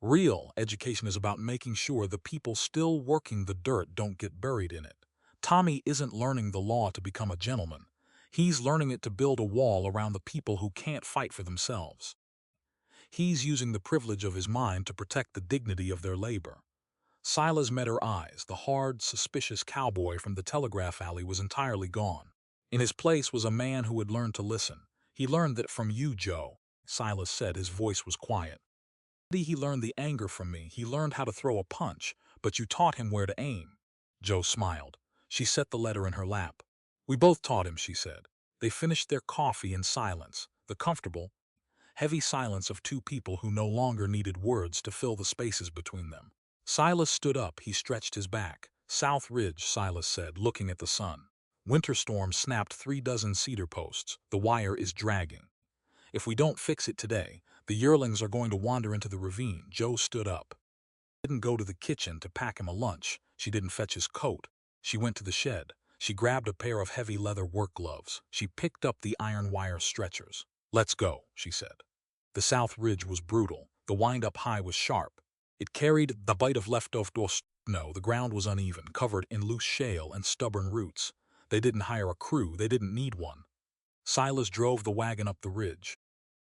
Real education is about making sure the people still working the dirt don't get buried in it. Tommy isn't learning the law to become a gentleman. He's learning it to build a wall around the people who can't fight for themselves. He's using the privilege of his mind to protect the dignity of their labor. Silas met her eyes. The hard, suspicious cowboy from the telegraph alley was entirely gone. In his place was a man who had learned to listen. He learned that from you, Joe, Silas said. His voice was quiet. He learned the anger from me. He learned how to throw a punch, but you taught him where to aim. Joe smiled. She set the letter in her lap. We both taught him, she said. They finished their coffee in silence, the comfortable, heavy silence of two people who no longer needed words to fill the spaces between them. Silas stood up. He stretched his back. South Ridge, Silas said, looking at the sun. Winter storm snapped 36 cedar posts. The wire is dragging. If we don't fix it today, the yearlings are going to wander into the ravine. Joe stood up. She didn't go to the kitchen to pack him a lunch. She didn't fetch his coat. She went to the shed. She grabbed a pair of heavy leather work gloves. She picked up the iron wire stretchers. Let's go, she said. The South Ridge was brutal. The wind-up high was sharp. It carried the bite of leftover snow. The ground was uneven, covered in loose shale and stubborn roots. They didn't hire a crew. They didn't need one. Silas drove the wagon up the ridge.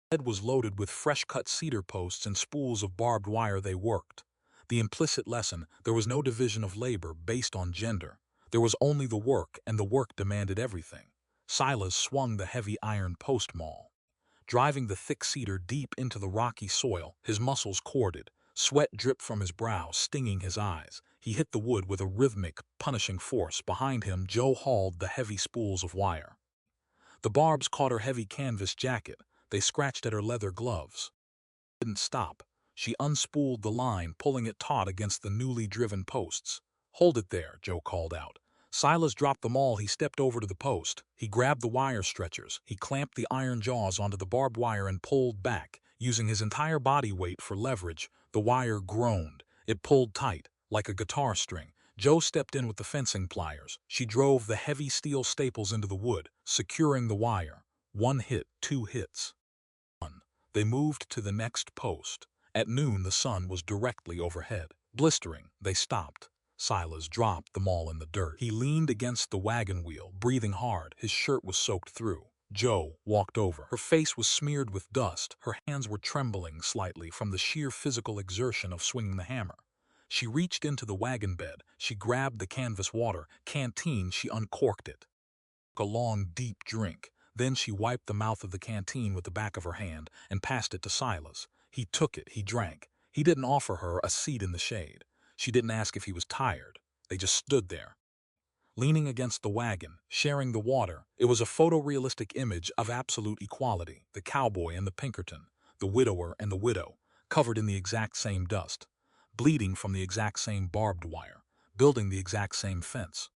The bed was loaded with fresh-cut cedar posts and spools of barbed wire. They worked. The implicit lesson, there was no division of labor based on gender. There was only the work, and the work demanded everything. Silas swung the heavy iron post maul, driving the thick cedar deep into the rocky soil. His muscles corded. Sweat dripped from his brow, stinging his eyes. He hit the wood with a rhythmic, punishing force. Behind him, Joe hauled the heavy spools of wire. The barbs caught her heavy canvas jacket. They scratched at her leather gloves. She didn't stop. She unspooled the line, pulling it taut against the newly driven posts. Hold it there, Joe called out. Silas dropped the maul. He stepped over to the post. He grabbed the wire stretchers. He clamped the iron jaws onto the barbed wire and pulled back, using his entire body weight for leverage. The wire groaned. It pulled tight, like a guitar string. Joe stepped in with the fencing pliers. She drove the heavy steel staples into the wood, securing the wire. One hit, two hits. They moved to the next post. At noon, the sun was directly overhead. Blistering, they stopped. Silas dropped the maul in the dirt. He leaned against the wagon wheel, breathing hard. His shirt was soaked through. Joe walked over. Her face was smeared with dust. Her hands were trembling slightly from the sheer physical exertion of swinging the hammer. She reached into the wagon bed. She grabbed the canvas water canteen. She uncorked it. Took a long, deep drink. Then she wiped the mouth of the canteen with the back of her hand and passed it to Silas. He took it. He drank. He didn't offer her a seat in the shade. She didn't ask if he was tired. They just stood there, leaning against the wagon, sharing the water. It was a photorealistic image of absolute equality. The cowboy and the Pinkerton, the widower and the widow, covered in the exact same dust, bleeding from the exact same barbed wire, building the exact same fence.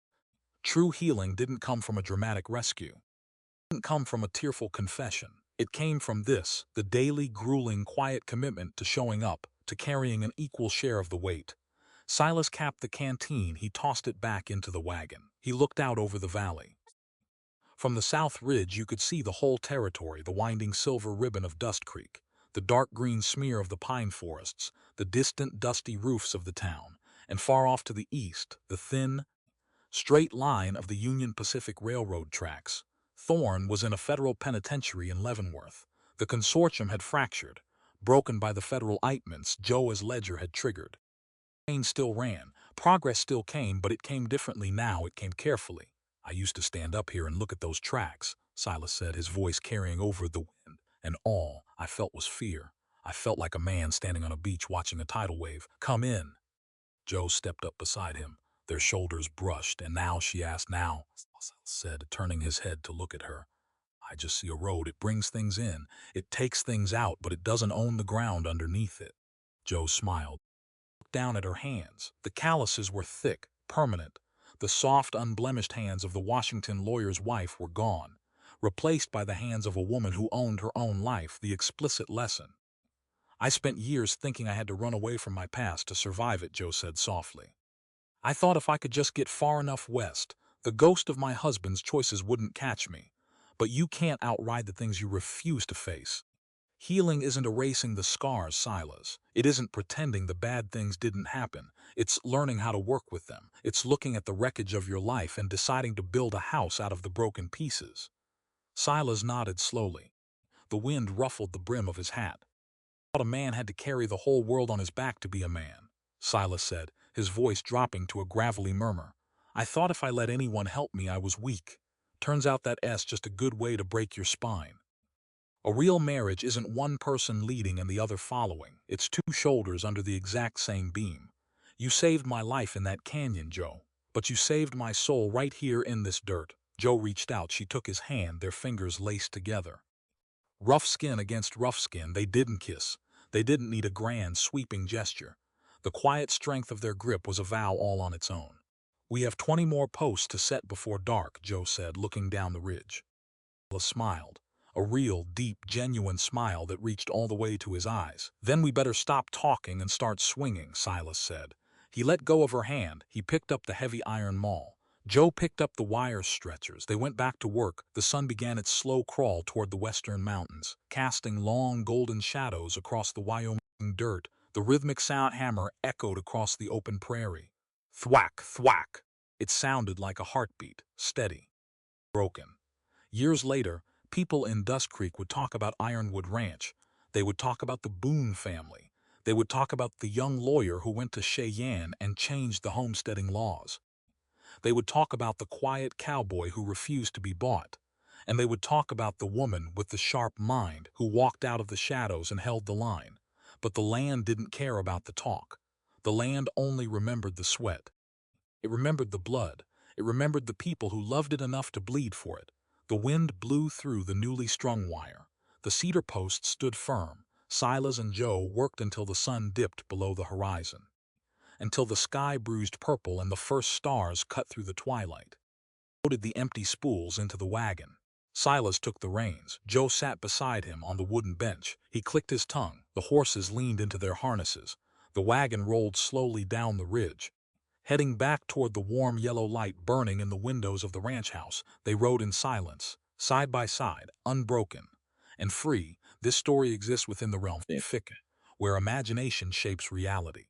True healing didn't come from a dramatic rescue. It didn't come from a tearful confession. It came from this, the daily, grueling, quiet commitment to showing up, to carrying an equal share of the weight. Silas capped the canteen. He tossed it back into the wagon. He looked out over the valley. From the South Ridge you could see the whole territory, the winding silver ribbon of Dust Creek, the dark green smear of the pine forests, the distant dusty roofs of the town, and far off to the east, the thin, straight line of the Union Pacific Railroad tracks. Thorne was in a federal penitentiary in Leavenworth. The consortium had fractured, broken by the federal indictments Joe's ledger had triggered. Train still ran. Progress still came, but it came differently now. It came carefully. I used to stand up here and look at those tracks, Silas said, his voice carrying over the wind, and all I felt was fear. I felt like a man standing on a beach watching a tidal wave come in. Joe stepped up beside him. Their shoulders brushed, and now she asked, now, said, turning his head to look at her. I just see a road. It brings things in. It takes things out, but it doesn't own the ground underneath it. Joe smiled. Looked down at her hands. The calluses were thick, permanent. The soft, unblemished hands of the Washington lawyer's wife were gone, replaced by the hands of a woman who owned her own life, the explicit lesson. I spent years thinking I had to run away from my past to survive it, Joe said softly. I thought if I could just get far enough west, the ghost of my husband's choices wouldn't catch me. But you can't outride the things you refuse to face. Healing isn't erasing the scars, Silas. It isn't pretending the bad things didn't happen. It's learning how to work with them. It's looking at the wreckage of your life and deciding to build a house out of the broken pieces. Silas nodded slowly. The wind ruffled the brim of his hat. I thought a man had to carry the whole world on his back to be a man, Silas said, his voice dropping to a gravelly murmur. I thought if I let anyone help me, I was weak. Turns out that S just a good way to break your spine. A real marriage isn't one person leading and the other following. It's two shoulders under the exact same beam. You saved my life in that canyon, Joe. But you saved my soul right here in this dirt. Joe reached out. She took his hand, their fingers laced together. Rough skin against rough skin, they didn't kiss. They didn't need a grand, sweeping gesture. The quiet strength of their grip was a vow all on its own. We have 20 more posts to set before dark, Joe said, looking down the ridge. Silas smiled, a real, deep, genuine smile that reached all the way to his eyes. Then we better stop talking and start swinging, Silas said. He let go of her hand. He picked up the heavy iron maul. Joe picked up the wire stretchers. They went back to work. The sun began its slow crawl toward the western mountains, casting long golden shadows across the Wyoming dirt. The rhythmic sound hammer echoed across the open prairie. Thwack, thwack. It sounded like a heartbeat, steady, broken. Years later, people in Dust Creek would talk about Ironwood Ranch. They would talk about the Boone family. They would talk about the young lawyer who went to Cheyenne and changed the homesteading laws. They would talk about the quiet cowboy who refused to be bought. And they would talk about the woman with the sharp mind who walked out of the shadows and held the line. But the land didn't care about the talk. The land only remembered the sweat. It remembered the blood. It remembered the people who loved it enough to bleed for it. The wind blew through the newly strung wire. The cedar posts stood firm. Silas and Joe worked until the sun dipped below the horizon, until the sky bruised purple and the first stars cut through the twilight. Joe loaded the empty spools into the wagon. Silas took the reins. Joe sat beside him on the wooden bench. He clicked his tongue. The horses leaned into their harnesses. The wagon rolled slowly down the ridge. Heading back toward the warm yellow light burning in the windows of the ranch house, they rode in silence, side by side, unbroken and free. This story exists within the realm of fiction, where imagination shapes reality.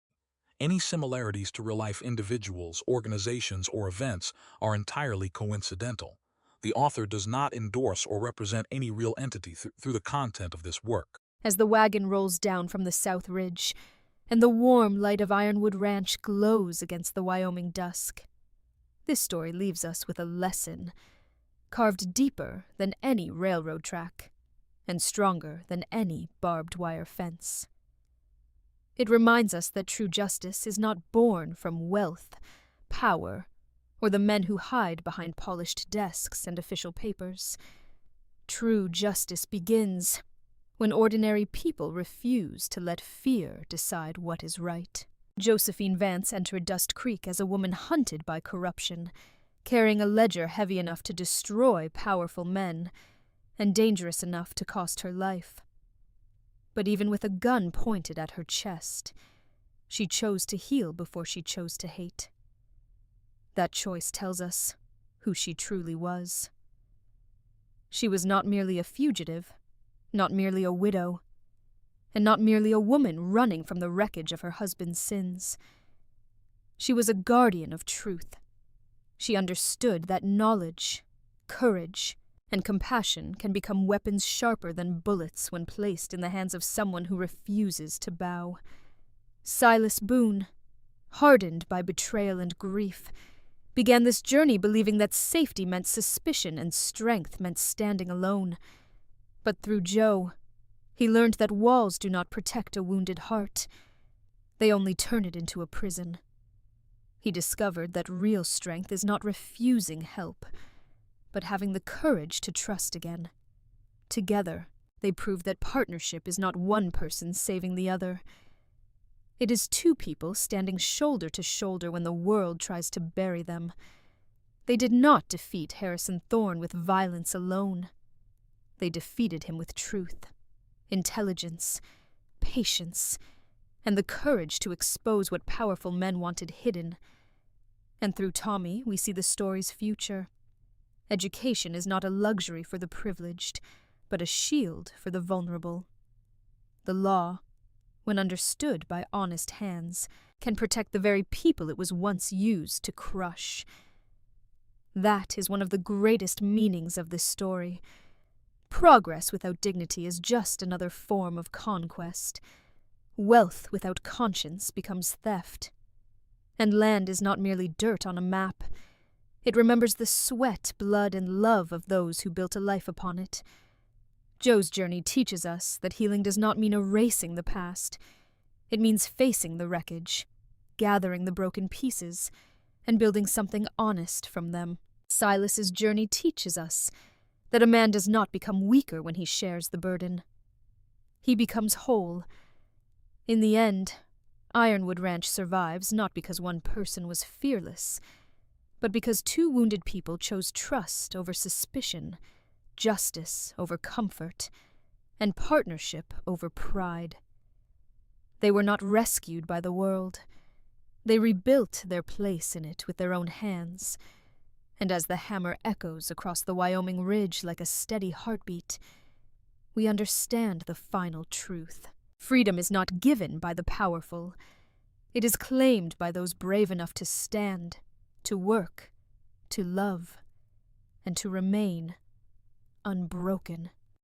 Any similarities to real-life individuals, organizations, or events are entirely coincidental. The author does not endorse or represent any real entity through the content of this work. As the wagon rolls down from the south ridge, and the warm light of Ironwood Ranch glows against the Wyoming dusk, this story leaves us with a lesson, carved deeper than any railroad track, and stronger than any barbed wire fence. It reminds us that true justice is not born from wealth, power, or the men who hide behind polished desks and official papers. True justice begins when ordinary people refuse to let fear decide what is right. Josephine Vance entered Dust Creek as a woman hunted by corruption, carrying a ledger heavy enough to destroy powerful men, and dangerous enough to cost her life. But even with a gun pointed at her chest, she chose to heal before she chose to hate. That choice tells us who she truly was. She was not merely a fugitive, not merely a widow, and not merely a woman running from the wreckage of her husband's sins. She was a guardian of truth. She understood that knowledge, courage, and compassion can become weapons sharper than bullets when placed in the hands of someone who refuses to bow. Silas Boone, hardened by betrayal and grief, began this journey believing that safety meant suspicion and strength meant standing alone. But through Joe, he learned that walls do not protect a wounded heart. They only turn it into a prison. He discovered that real strength is not refusing help, but having the courage to trust again. Together, they prove that partnership is not one person saving the other. It is two people standing shoulder to shoulder when the world tries to bury them. They did not defeat Harrison Thorne with violence alone. They defeated him with truth, intelligence, patience, and the courage to expose what powerful men wanted hidden. And through Tommy, we see the story's future. Education is not a luxury for the privileged, but a shield for the vulnerable. The law, when understood by honest hands, can protect the very people it was once used to crush. That is one of the greatest meanings of this story. Progress without dignity is just another form of conquest. Wealth without conscience becomes theft. And land is not merely dirt on a map. It remembers the sweat, blood, and love of those who built a life upon it. Joe's journey teaches us that healing does not mean erasing the past. It means facing the wreckage, gathering the broken pieces, and building something honest from them. Silas's journey teaches us that a man does not become weaker when he shares the burden. He becomes whole. In the end, Ironwood Ranch survives not because one person was fearless, but because two wounded people chose trust over suspicion, justice over comfort, and partnership over pride. They were not rescued by the world. They rebuilt their place in it with their own hands. And as the hammer echoes across the Wyoming Ridge like a steady heartbeat, we understand the final truth. Freedom is not given by the powerful. It is claimed by those brave enough to stand, to work, to love, and to remain unbroken.